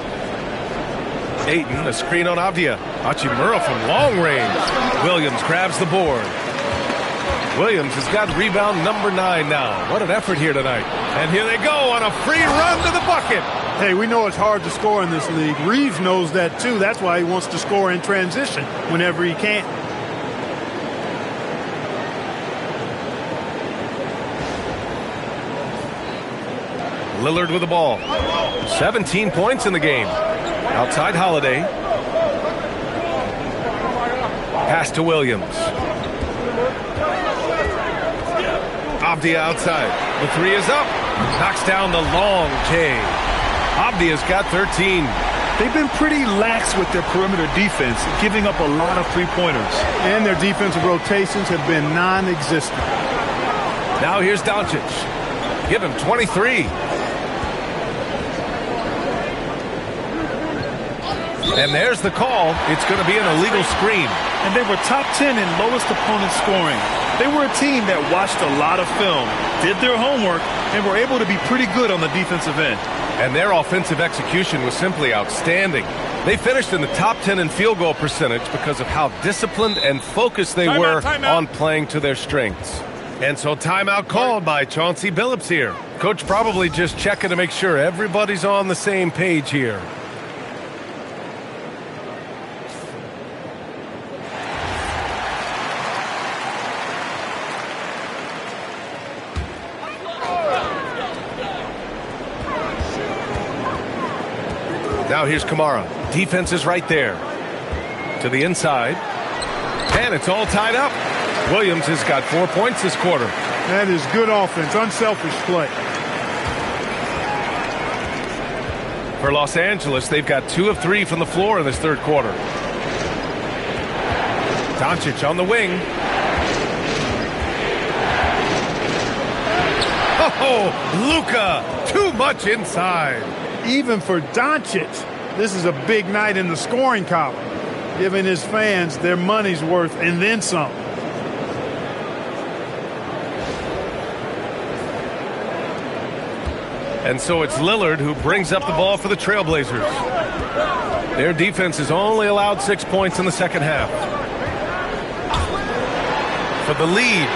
A: Ayton, a screen on Avdia. Hachimura from long range. Williams grabs the board. Williams has got rebound number 9 now. What an effort here tonight. And here they go on a free run to the bucket.
C: Hey, we know it's hard to score in this league. Reeves knows that too. That's why he wants to score in transition whenever he can.
A: Lillard with the ball. 17 points in the game. Outside Holiday. Pass to Williams. Avdia outside. The 3 is up. Knocks down the long J. Avdia's got 13.
B: They've been pretty lax with their perimeter defense, giving up a lot of three-pointers.
C: And their defensive rotations have been non-existent.
A: Now here's Doncic. Give him 23. And there's the call. It's going to be an illegal screen.
B: And they were top 10 in lowest opponent scoring. They were a team that watched a lot of film, did their homework, and were able to be pretty good on the defensive end.
A: And their offensive execution was simply outstanding. They finished in the top 10 in field goal percentage because of how disciplined and focused they were on playing to their strengths. And so timeout called by Chauncey Billups here. Coach probably just checking to make sure everybody's on the same page here. Now here's Kamara. Defense is right there. To the inside. And it's all tied up. Williams has got 4 points this quarter.
C: That is good offense. Unselfish play.
A: For Los Angeles, they've got 2 of 3 from the floor in this third quarter. Doncic on the wing. Oh, Luka. Too much inside.
C: Even for Doncic, this is a big night in the scoring column, giving his fans their money's worth and then some.
A: And so it's Lillard who brings up the ball for the Trailblazers. Their defense has only allowed 6 points in the second half. For the lead.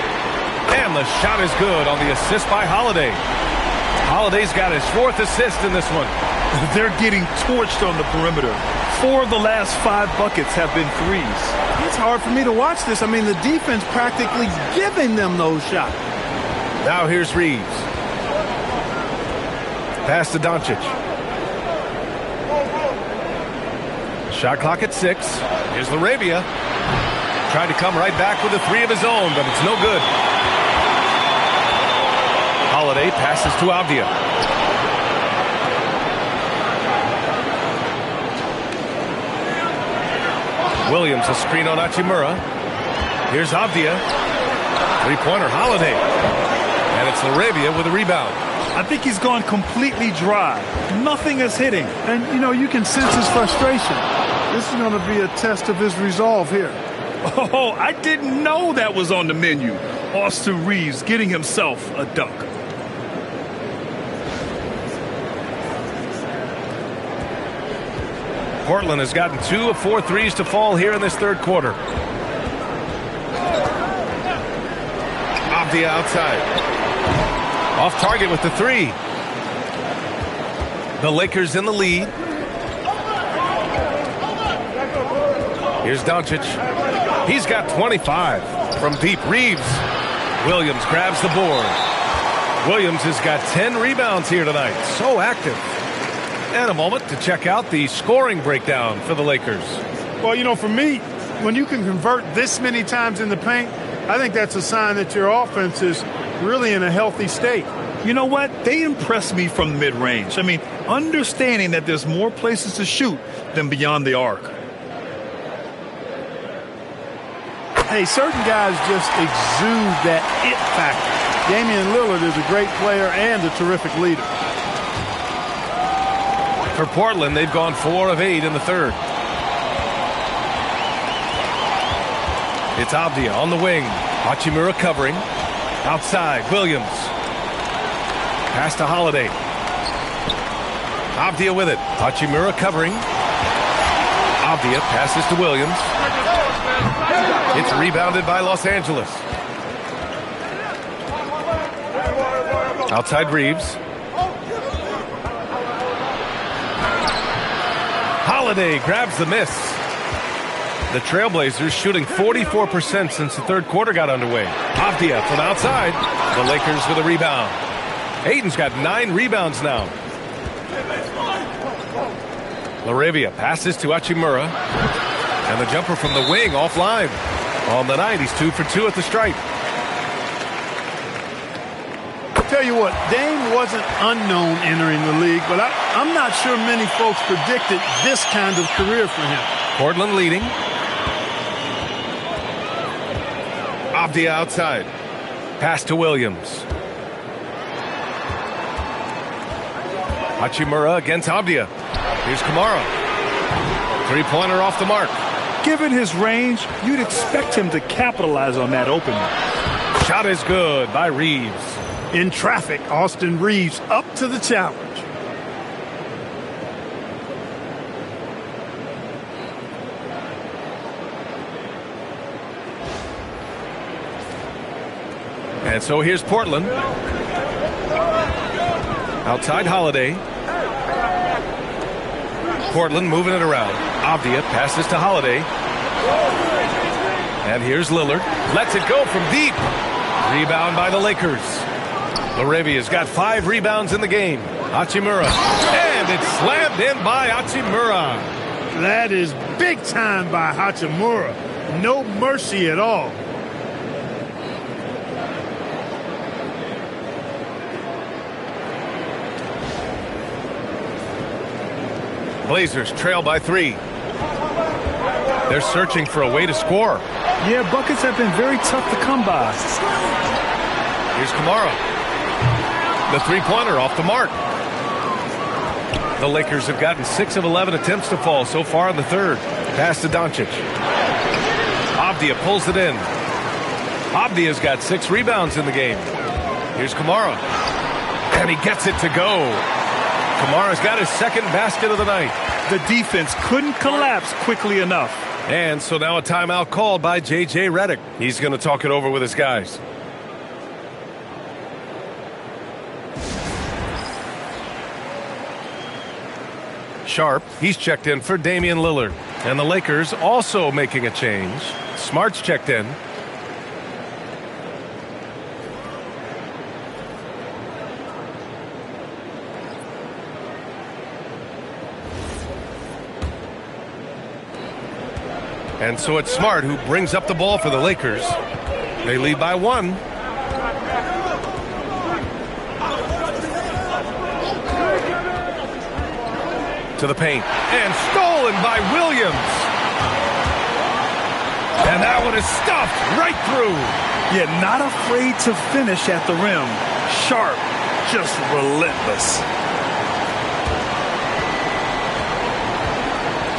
A: And the shot is good on the assist by Holiday. Holiday's got his 4th assist in this one.
B: They're getting torched on the perimeter. 4 of the last 5 buckets have been threes.
C: It's hard for me to watch this. I mean, the defense practically giving them those shots.
A: Now here's Reeves. Pass to Doncic. Shot clock at 6. Here's Laravia. Tried to come right back with a 3 of his own, but it's no good. Holiday passes to Avdia. Williams a screen on Hachimura. Here's Avdia. 3-pointer Holiday. And it's Laravia with a rebound.
B: I think he's gone completely dry. Nothing is hitting.
C: And, you know, you can sense his frustration. This is going to be a test of his resolve here.
B: Oh, I didn't know that was on the menu. Austin Reeves getting himself a dunk.
A: Portland has gotten 2 of 4 threes to fall here in this third quarter. Avdia outside. Off target with the 3. The Lakers in the lead. Here's Doncic. He's got 25 from deep. Reeves. Williams grabs the board. Williams has got 10 rebounds here tonight. So active. And a moment to check out the scoring breakdown for the Lakers.
C: Well, you know, for me, when you can convert this many times in the paint, I think that's a sign that your offense is really in a healthy state.
B: You know what? They impress me from mid-range. I mean, understanding that there's more places to shoot than beyond the arc.
C: Hey, certain guys just exude that it factor. Damian Lillard is a great player and a terrific leader.
A: For Portland, they've gone 4 of 8 in the third. It's Avdia on the wing. Hachimura covering. Outside, Williams. Pass to Holiday. Avdia with it. Hachimura covering. Avdia passes to Williams. It's rebounded by Los Angeles. Outside Reeves. Holiday grabs the miss. The Trailblazers shooting 44% since the third quarter got underway. Avdia from outside. The Lakers with a rebound. Ayton's got 9 rebounds now. Laravia passes to Hachimura. And the jumper from the wing offline. On the night, he's 2 for 2 at the stripe.
C: I'll tell you what, Dame wasn't unknown entering the league, but I'm not sure many folks predicted this kind of career for him.
A: Portland leading. Avdia outside. Pass to Williams. Hachimura against Avdia. Here's Kamara. Three-pointer off the mark.
B: Given his range, you'd expect him to capitalize on that opening.
A: Shot is good by Reeves.
C: In traffic, Austin Reeves up to the challenge.
A: And so here's Portland. Outside Holiday. Portland moving it around. Avdia passes to Holiday. And here's Lillard. Lets it go from deep. Rebound by the Lakers. Laravia's got 5 rebounds in the game. Hachimura. And it's slammed in by Hachimura.
C: That is big time by Hachimura. No mercy at all.
A: Blazers trail by 3. They're searching for a way to score.
B: Yeah, buckets have been very tough to come by.
A: Here's Kamara. The three-pointer off the mark. The Lakers have gotten 6 of 11 attempts to fall so far in the third. Pass to Doncic. Avdia pulls it in. Avdia's got 6 rebounds in the game. Here's Kamara. And he gets it to go. Kamara's got his second basket of the night.
B: The defense couldn't collapse quickly enough.
A: And so now a timeout called by J.J. Redick. He's going to talk it over with his guys. Sharp, he's checked in for Damian Lillard. And the Lakers also making a change. Smart's checked in. And so it's Smart who brings up the ball for the Lakers. They lead by 1. To the paint. And stolen by Williams. And that one is stuffed right through.
B: Yeah, not afraid to finish at the rim. Sharp, just relentless.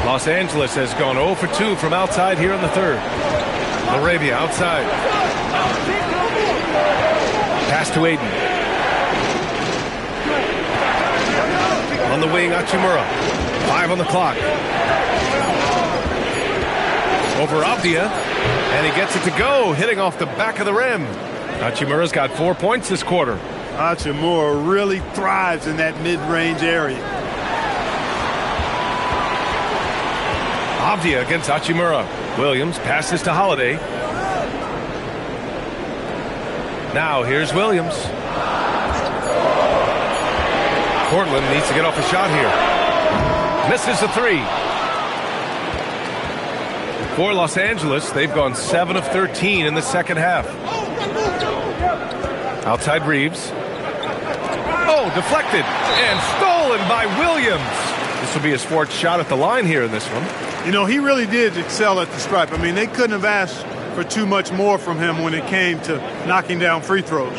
A: Los Angeles has gone 0 for 2 from outside here in the third. Laravia outside. Pass to Ayton. On the wing, Hachimura. 5 on the clock. Over Avdia. And he gets it to go, hitting off the back of the rim. Hachimura's got 4 points this quarter.
C: Hachimura really thrives in that mid-range area.
A: Avdia against Hachimura. Williams passes to Holiday. Now here's Williams. Portland needs to get off a shot here. Misses the 3. For Los Angeles, they've gone 7 of 13 in the second half. Outside Reeves. Oh, deflected and stolen by Williams. This will be his 4th shot at the line here in this one.
C: You know, he really did excel at the stripe. I mean, they couldn't have asked for too much more from him when it came to knocking down free throws.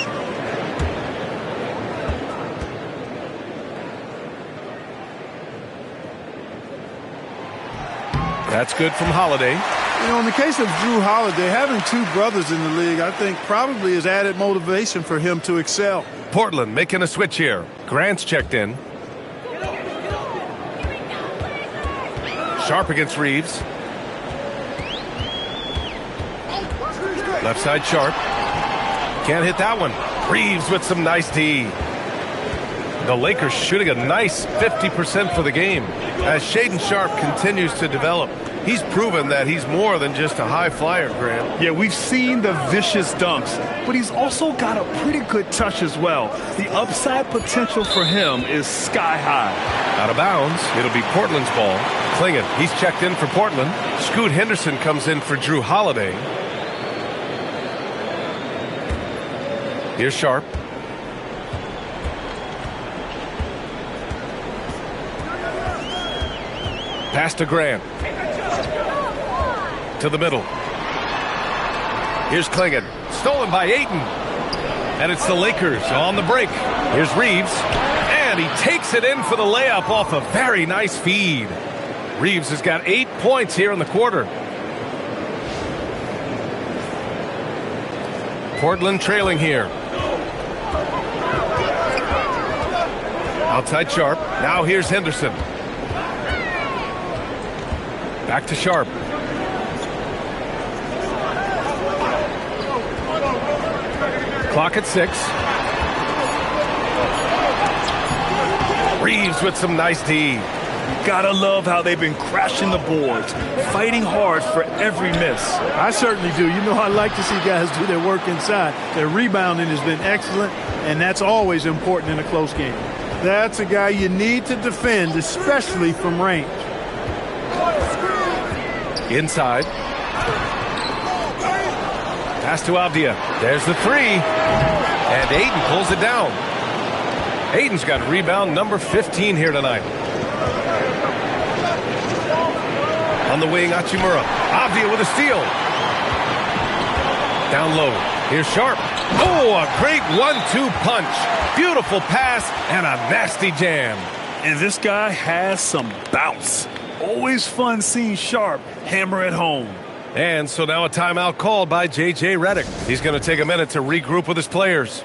A: That's good from Holiday.
C: You know, in the case of Drew Holiday, having 2 brothers in the league, I think probably is added motivation for him to excel.
A: Portland making a switch here. Grant's checked in. Sharp against Reeves. Left side Sharp. Can't hit that one. Reeves with some nice D. The Lakers shooting a nice 50% for the game. As Shaedon Sharp continues to develop, he's proven that he's more than just a high flyer, Graham.
B: Yeah, we've seen the vicious dunks, but he's also got a pretty good touch as well. The upside potential for him is sky high.
A: Out of bounds, it'll be Portland's ball. Klingon, he's checked in for Portland. Scoot Henderson comes in for Drew Holiday. Here's Sharp. Pass to Grant. To the middle. Here's Klingon. Stolen by Ayton. And it's the Lakers on the break. Here's Reeves. And he takes it in for the layup off a very nice feed. Reeves has got 8 points here in the quarter. Portland trailing here. Outside Sharp. Now here's Henderson. Back to Sharp. Clock at 6. Reeves with some nice D.
B: Gotta love how they've been crashing the boards, fighting hard for every miss.
C: I certainly do. You know, I like to see guys do their work inside. Their rebounding has been excellent, and that's always important in a close game. That's a guy you need to defend, especially from range.
A: Inside. Pass to Avdia. There's the three. And Ayton pulls it down. Ayton's got rebound number 15 here tonight. On the wing, Hachimura. Avdia with a steal. Down low. Here's Sharp. Oh, a great 1-2 punch. Beautiful pass and a nasty jam.
B: And this guy has some bounce. Always fun seeing Sharp hammer it home.
A: And so now a timeout called by J.J. Redick. He's going to take a minute to regroup with his players.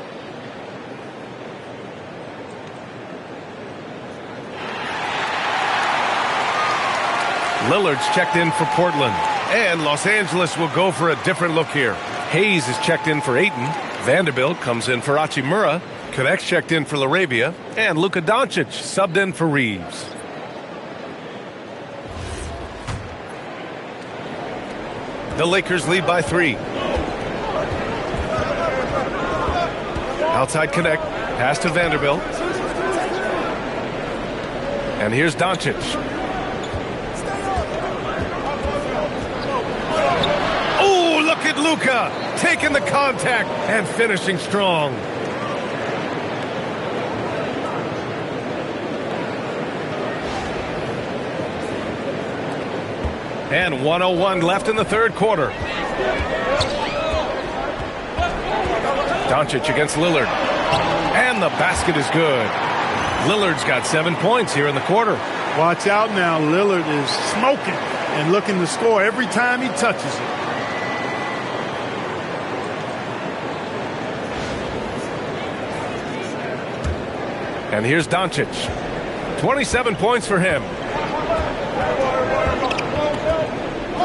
A: Lillard's checked in for Portland. And Los Angeles will go for a different look here. Hayes is checked in for Ayton. Vanderbilt comes in for Hachimura. Connect's checked in for Laravia. And Luka Doncic subbed in for Reeves. The Lakers lead by 3. Outside Connect. Pass to Vanderbilt. And here's Doncic. Oh, look at Luka taking the contact and finishing strong. And 1:01 left in the third quarter. Doncic against Lillard. And the basket is good. Lillard's got 7 points here in the quarter.
C: Watch out now. Lillard is smoking and looking to score every time he touches it.
A: And here's Doncic. 27 points for him.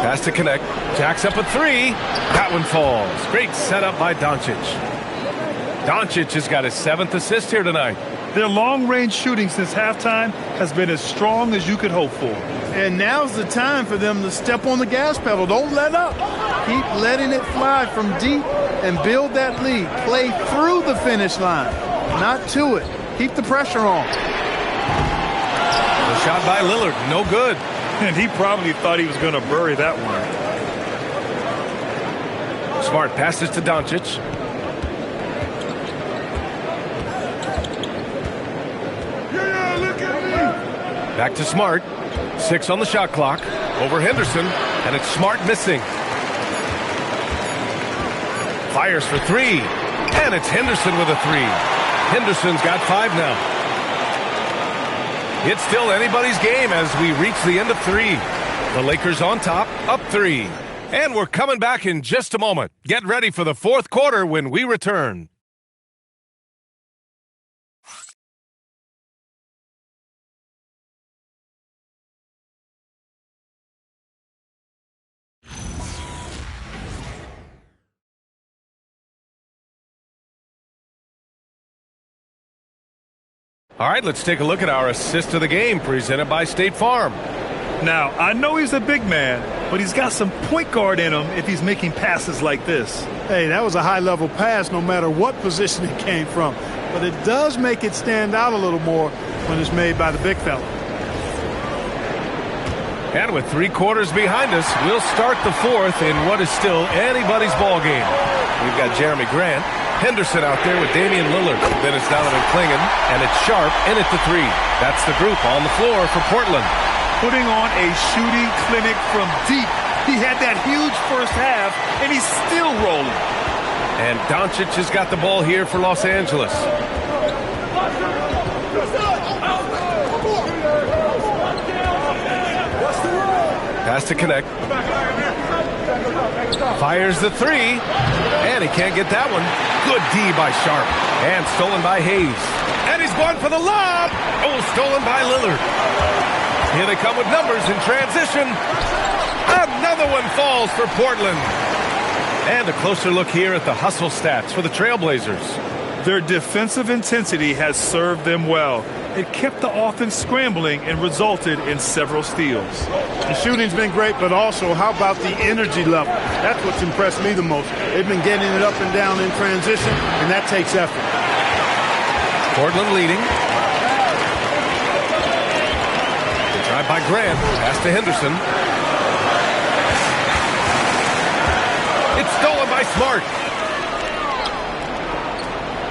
A: Pass to Connect. Jacks up a 3. That one falls. Great setup by Doncic. Doncic has got his 7th assist here tonight.
B: Their long-range shooting since halftime has been as strong as you could hope for.
C: And now's the time for them to step on the gas pedal. Don't let up. Keep letting it fly from deep and build that lead. Play through the finish line, not to it. Keep the pressure on.
A: The shot by Lillard, no good.
B: And he probably thought he was going to bury that one.
A: Smart passes to Doncic.
G: Yeah, look at me.
A: Back to Smart. 6 on the shot clock. Over Henderson. And it's Smart missing. Fires for 3. And it's Henderson with a 3. Henderson's got 5 now. It's still anybody's game as we reach the end of 3. The Lakers on top, up 3. And we're coming back in just a moment. Get ready for the fourth quarter when we return. All right, let's take a look at our assist of the game presented by State Farm.
B: Now, I know he's a big man, but he's got some point guard in him if he's making passes like this.
C: Hey, that was a high-level pass no matter what position it came from. But it does make it stand out a little more when it's made by the big fella.
A: And with 3 quarters behind us, we'll start the fourth in what is still anybody's ball game. We've got Jeremy Grant, Henderson out there with Damian Lillard. Then it's Donovan Clingan, and it's Sharp in at the 3. That's the group on the floor for Portland.
B: Putting on a shooting clinic from deep. He had that huge first half, and he's still rolling.
A: And Doncic has got the ball here for Los Angeles. Has to connect. Fires the 3. And he can't get that one. Good D by Sharp. And stolen by Hayes. And he's going for the lob. Oh, stolen by Lillard. Here they come with numbers in transition. Another one falls for Portland. And a closer look here at the hustle stats for the Trailblazers.
B: Their defensive intensity has served them well. It kept the offense scrambling and resulted in several steals.
C: The shooting's been great, but also how about the energy level? That's what's impressed me the most. They've been getting it up and down in transition, and that takes effort.
A: Portland leading. Good drive by Grant. Pass to Henderson. It's stolen by Smart.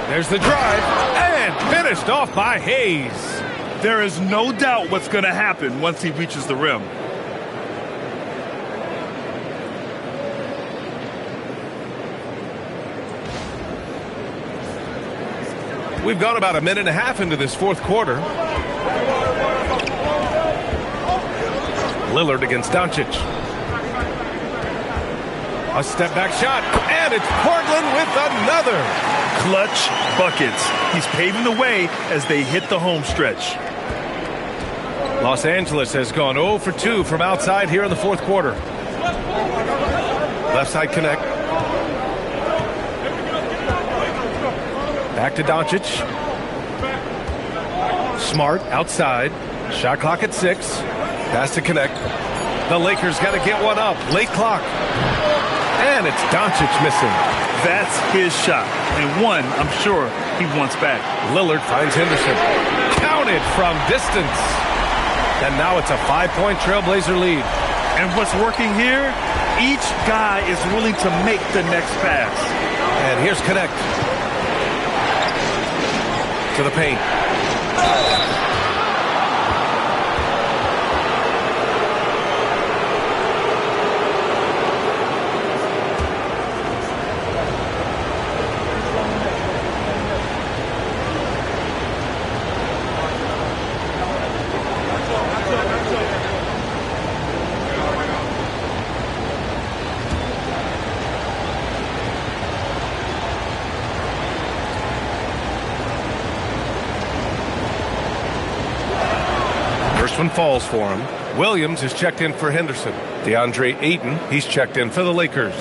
A: There's the drive, and finished off by Hayes.
B: There is no doubt what's going to happen once he reaches the rim.
A: We've gone about a minute and a half into this fourth quarter. Lillard against Doncic. A step-back shot, and it's Portland with another.
B: Clutch buckets. He's paving the way as they hit the home stretch.
A: Los Angeles has gone 0 for 2 from outside here in the fourth quarter. Left side connect. Back to Doncic. Smart outside. Shot clock at 6. Pass to connect. The Lakers got to get one up. Late clock. And it's Doncic missing.
B: That's his shot, and one I'm sure he wants back.
A: Lillard finds Henderson. Counted from distance. And now it's a 5-point Trailblazer lead.
B: And what's working here, each guy is willing to make the next pass.
A: And here's connect. To the paint. First one falls for him. Williams is checked in for Henderson. DeAndre Ayton, he's checked in for the Lakers.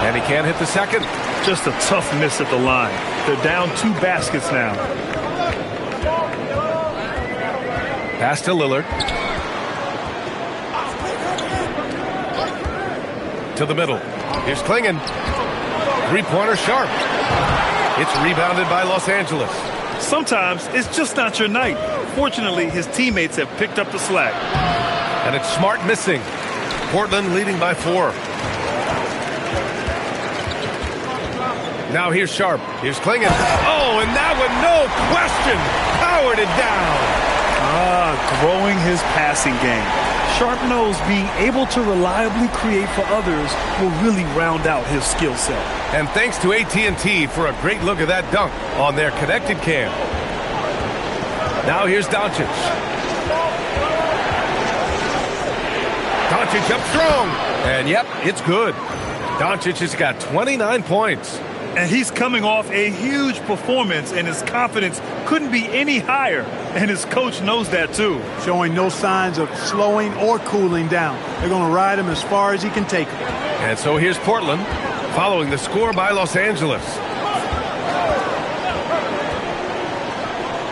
A: And he can't hit the second.
B: Just a tough miss at the line. They're down 2 baskets now.
A: Pass to Lillard. To the middle. Here's Clingan. 3-pointer Sharp. It's rebounded by Los Angeles.
B: Sometimes it's just not your night. Fortunately, his teammates have picked up the slack.
A: And it's Smart missing. Portland leading by 4. Now here's Sharp. Here's Clingan. Oh, and that one, no question, powered it down.
B: Growing his passing game. Sharp knows being able to reliably create for others will really round out his skill set.
A: And thanks to AT&T for a great look at that dunk on their connected cam. Now here's Doncic. Doncic up strong. And yep, it's good. Doncic has got 29 points.
B: And he's coming off a huge performance, and his confidence couldn't be any higher. And his coach knows that, too.
C: Showing no signs of slowing or cooling down. They're going to ride him as far as he can take him.
A: And so here's Portland, following the score by Los Angeles.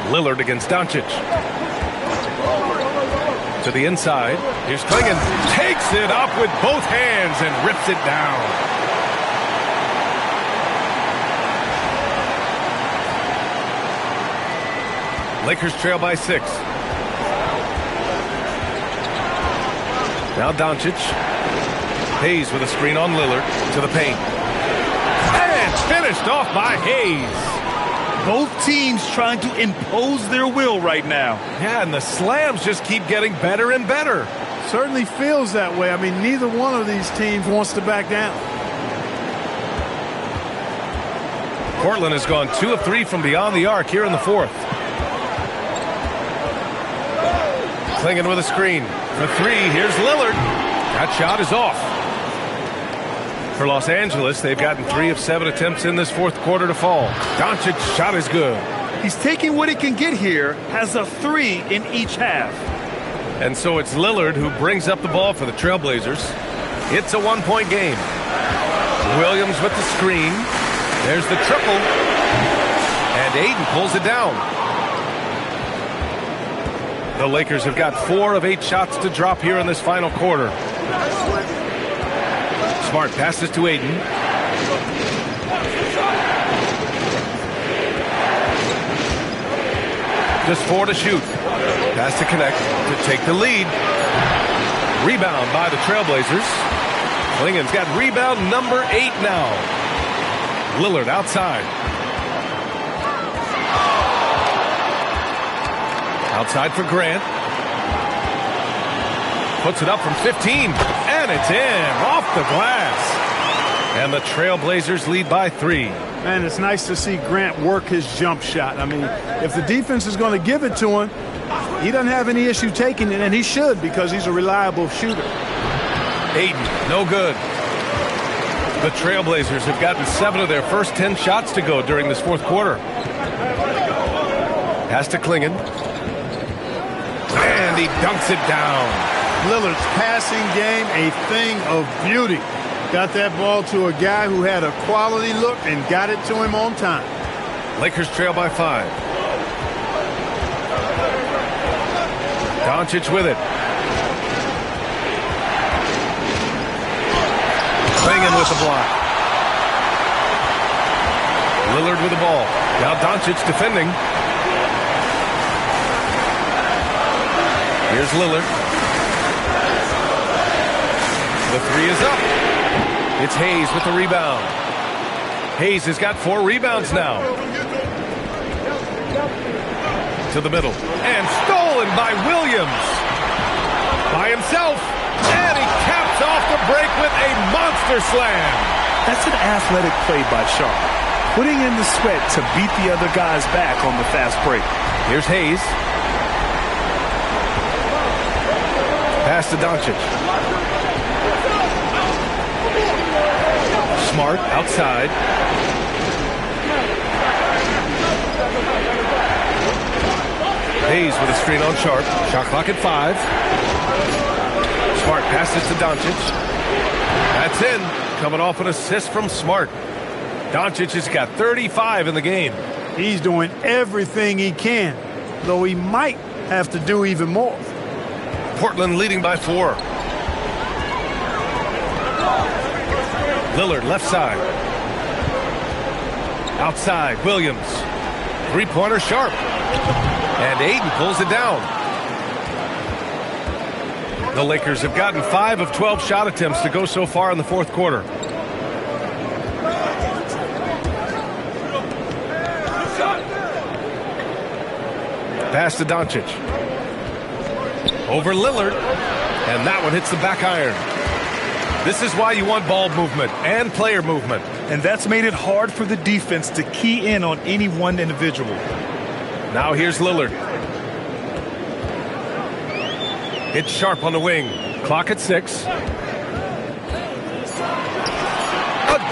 A: Lillard against Doncic. To the inside. Here's Klingon. Takes it up with both hands and rips it down. Lakers trail by 6. Now Doncic. Hayes with a screen on Lillard to the paint. And finished off by Hayes.
B: Both teams trying to impose their will right now.
A: Yeah, and the slams just keep getting better and better.
C: Certainly feels that way. I mean, neither one of these teams wants to back down.
A: Portland has gone 2 of 3 from beyond the arc here in the 4th. Klingon with a screen. For 3, here's Lillard. That shot is off. For Los Angeles, they've gotten 3 of 7 attempts in this 4th quarter to fall. Doncic's shot is good.
B: He's taking what he can get here, has a 3 in each half.
A: And so it's Lillard who brings up the ball for the Trailblazers. It's a 1-point game. Williams with the screen. There's the triple. And Ayton pulls it down. The Lakers have got 4 of 8 shots to drop here in this final quarter. Smart passes to Ayton. Just 4 to shoot. Pass to connect to take the lead. Rebound by the Trailblazers. Klingon's got rebound number 8 now. Lillard outside. Outside for Grant. Puts it up from 15. And it's in. Off the glass. And the Trailblazers lead by 3.
C: Man, it's nice to see Grant work his jump shot. I mean, if the defense is going to give it to him, he doesn't have any issue taking it, and he should because he's a reliable shooter.
A: Ayton, no good. The Trailblazers have gotten 7 of their first 10 shots to go during this 4th quarter. Pass to Klingon. And he dunks it down.
C: Lillard's passing game, a thing of beauty. Got that ball to a guy who had a quality look and got it to him on time.
A: Lakers trail by 5. Doncic with it. Klingon with the block. Lillard with the ball. Now Doncic defending. Here's Lillard. The 3 is up. It's Hayes with the rebound. Hayes has got 4 rebounds now. To the middle. And stolen by Williams. By himself. And he caps off the break with a monster slam.
B: That's an athletic play by Sharp. Putting in the sweat to beat the other guys back on the fast break.
A: Here's Hayes. Pass to Doncic. Smart outside. Hayes with a screen on Sharp. Shot clock at 5. Smart passes to Doncic. That's in. Coming off an assist from Smart. Doncic has got 35 in the game.
C: He's doing everything he can, though he might have to do even more.
A: Portland leading by 4. Lillard left side. Outside, Williams. 3-pointer Sharp. And Ayton pulls it down. The Lakers have gotten 5 of 12 shot attempts to go so far in the 4th quarter. Pass to Doncic. Over Lillard. And that one hits the back iron. This is why you want ball movement and player movement.
B: And that's made it hard for the defense to key in on any one individual.
A: Now here's Lillard. It's Sharp on the wing. Clock at 6. A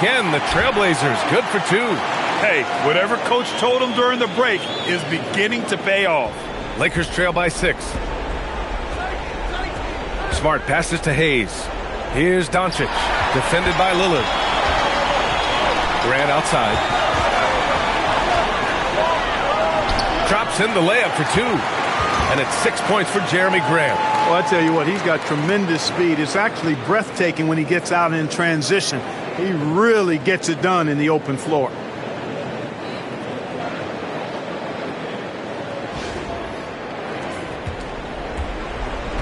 A: Again, the Trailblazers good for 2.
B: Hey, whatever coach told him during the break is beginning to pay off.
A: Lakers trail by 6. Smart passes to Hayes. Here's Doncic, defended by Lillard. Grant outside. Drops in the layup for 2. And it's 6 points for Jeremy Grant.
C: Well, I tell you what, he's got tremendous speed. It's actually breathtaking when he gets out in transition. He really gets it done in the open floor.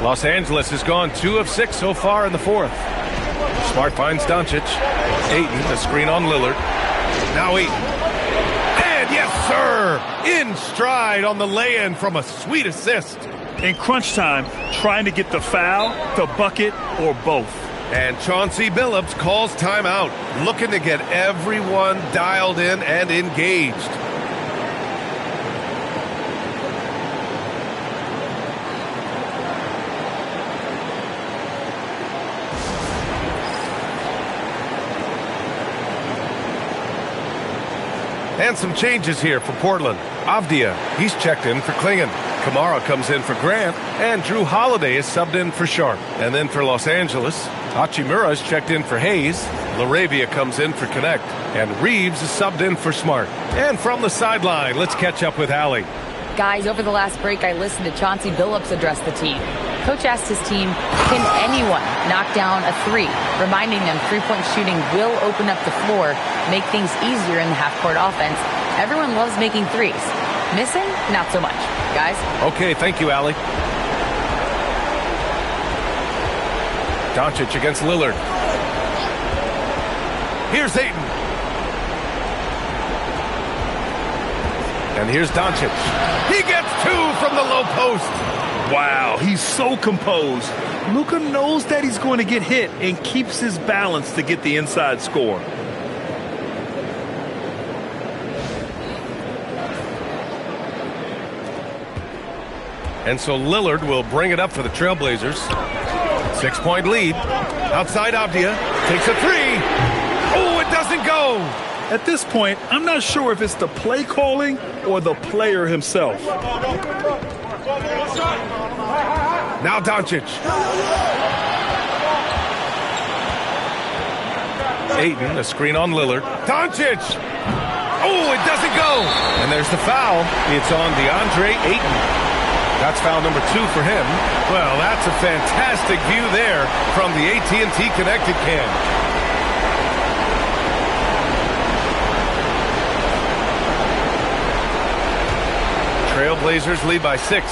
A: Los Angeles has gone 2 of 6 so far in the 4th. Smart finds Doncic. Ayton, the screen on Lillard. Now Ayton. And yes, sir! In stride on the lay-in from a sweet assist.
B: In crunch time, trying to get the foul, the bucket, or both.
A: And Chauncey Billups calls timeout, looking to get everyone dialed in and engaged. And some changes here for Portland. Avdia, he's checked in for Klingon. Kamara comes in for Grant, and Drew Holiday is subbed in for Sharp. And then for Los Angeles, Hachimura is checked in for Hayes. Laravia comes in for Connect, and Reeves is subbed in for Smart. And from the sideline, let's catch up with Allie.
D: Guys, over the last break, I listened to Chauncey Billups address the team. Coach asked his team, can anyone knock down a 3? Reminding them three-point shooting will open up the floor, make things easier in the half-court offense. Everyone loves making 3s. Missing? Not so much. Guys?
A: Okay, thank you, Allie. Doncic against Lillard. Here's Ayton. And here's Doncic. He gets 2 from the low post.
B: Wow, he's so composed. Luka knows that he's going to get hit and keeps his balance to get the inside score.
A: And so Lillard will bring it up for the Trailblazers. 6-point lead. Outside Avdia. Takes a 3. Oh, it doesn't go.
B: At this point, I'm not sure if it's the play calling or the player himself.
A: Now Doncic. Ayton, a screen on Lillard. Doncic! Oh, it doesn't go! And there's the foul. It's on DeAndre Ayton. That's foul number 2 for him. Well, that's a fantastic view there from the AT&T Connected Cam. Trailblazers lead by 6.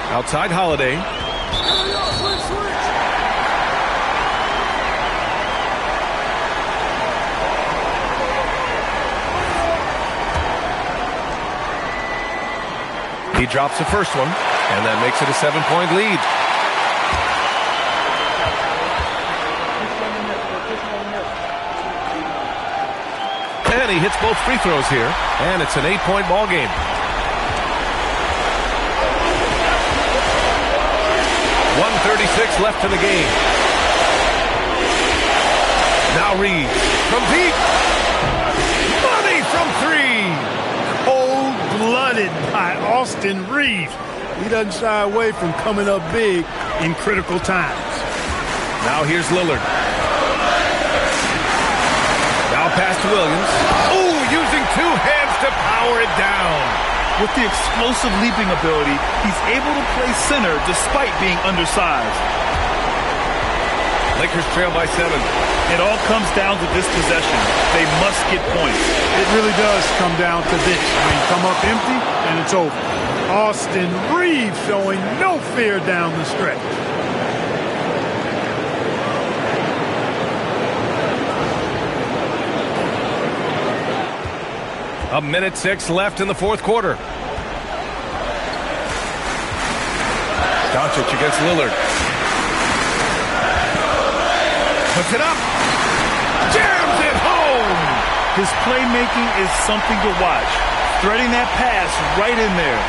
A: Outside Holiday. He drops the first one, and that makes it a 7-point lead. And he hits both free throws here, and it's an 8-point ball game. .136 left in the game. Now Reeves from deep. Money from 3.
C: Cold-blooded by Austin Reeves. He doesn't shy away from coming up big in critical times.
A: Now here's Lillard. Now pass to Williams. Oh, using 2 hands to power it down.
B: With the explosive leaping ability, he's able to play center despite being undersized.
A: Lakers trail by 7.
B: It all comes down to this possession. They must get points.
C: It really does come down to this. I mean, come up empty, and it's over. Austin Reeves showing no fear down the stretch.
A: A minute 6 left in the 4th quarter. Doncic against Lillard. Puts it up. Jams it home.
B: His playmaking is something to watch. Threading that pass right in there.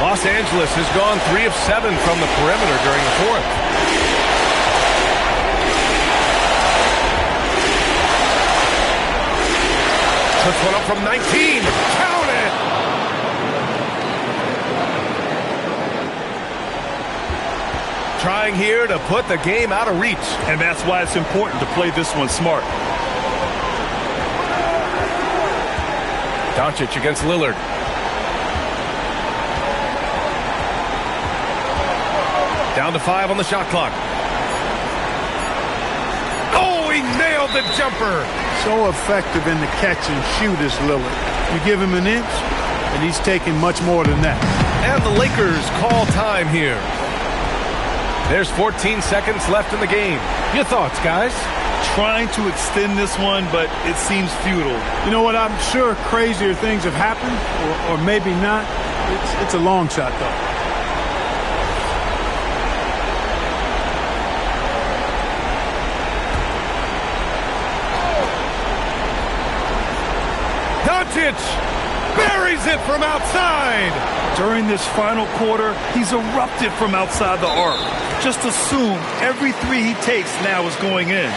A: Los Angeles has gone 3 of 7 from the perimeter during the fourth. Puts one up from 19. Count it! Trying here to put the game out of reach.
B: And that's why it's important to play this one smart.
A: Doncic against Lillard. Down to 5 on the shot clock. Oh, he nailed the jumper.
C: So effective in the catch and shoot is Lillard. You give him an inch, and he's taking much more than that.
A: And the Lakers call time here. There's 14 seconds left in the game. Your thoughts, guys?
B: Trying to extend this one, but it seems futile.
C: You know what? I'm sure crazier things have happened, or maybe not. It's a long shot, though.
A: Doncic buries it from outside.
B: During this final quarter, he's erupted from outside the arc. Just assume every three he takes now is going in.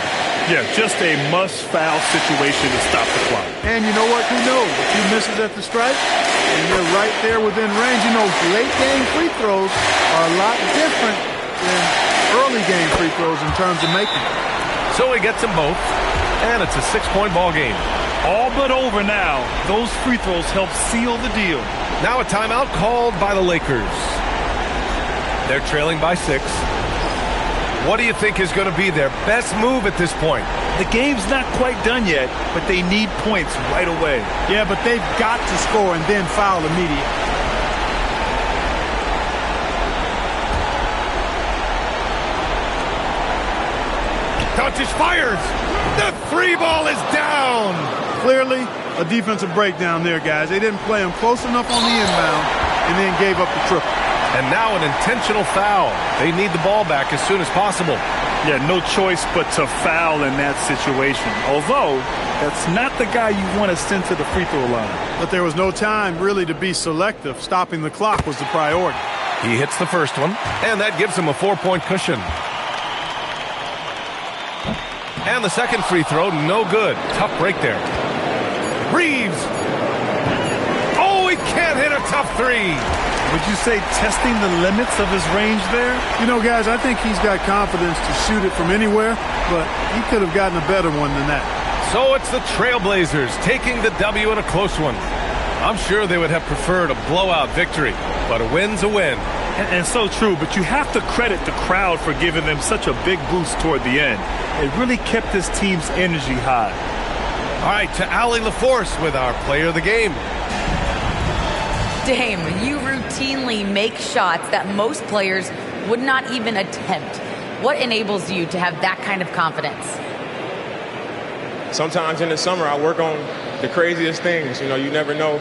B: Yeah, just a must-foul situation to stop the clock.
C: And you know what? Who knows? If he misses at the stripe, and you're right there within range, you know, late-game free throws are a lot different than early-game free throws in terms of making them.
A: So he gets them both, and it's a 6-point ball game.
B: All but over now. Those free throws help seal the deal.
A: Now a timeout called by the Lakers. They're trailing by 6. What do you think is going to be their best move at this point?
B: The game's not quite done yet, but they need points right away.
C: Yeah, but they've got to score and then foul immediately.
A: Doncic fires. The 3-ball is down.
C: Clearly, a defensive breakdown there, guys. They didn't play him close enough on the inbound and then gave up the triple.
A: And now an intentional foul. They need the ball back as soon as possible.
B: Yeah, no choice but to foul in that situation. Although, that's not the guy you want to send to the free throw line.
C: But there was no time really to be selective. Stopping the clock was the priority.
A: He hits the first one, and that gives him a 4-point cushion. And the second free throw, no good. Tough break there. Reeves. Oh, he can't hit a tough three.
B: Would you say testing the limits of his range there?
C: You know, guys, I think he's got confidence to shoot it from anywhere, but he could have gotten a better one than that.
A: So it's the Trailblazers taking the W in a close one. I'm sure they would have preferred a blowout victory, but a win's a win.
B: And so true, but you have to credit the crowd for giving them such a big boost toward the end. It really kept this team's energy high.
A: All right, to Allie LaForce with our player of the game.
D: Dame, you routinely make shots that most players would not even attempt. What enables you to have that kind of confidence?
I: Sometimes in the summer, I work on the craziest things. You know, you never know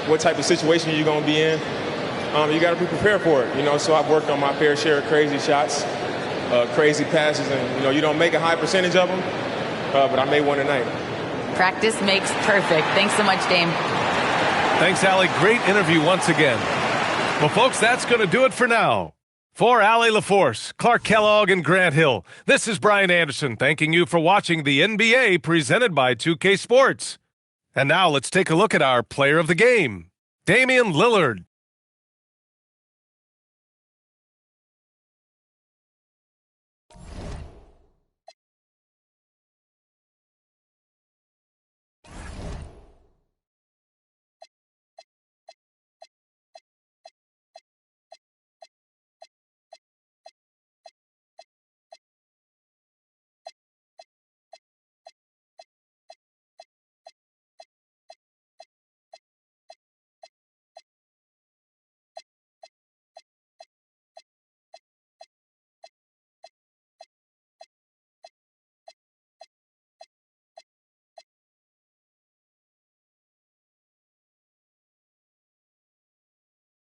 I: what type of situation you're going to be in. You got to be prepared for it, you know, so I've worked on my fair share of crazy shots, crazy passes, and, you know, you don't make a high percentage of them, but I made one tonight.
D: Practice makes perfect. Thanks so much, Dame.
A: Thanks, Allie. Great interview once again. Well, folks, that's going to do it for now. For Allie LaForce, Clark Kellogg, and Grant Hill, this is Brian Anderson thanking you for watching the NBA presented by 2K Sports. And now let's take a look at our player of the game, Damian Lillard.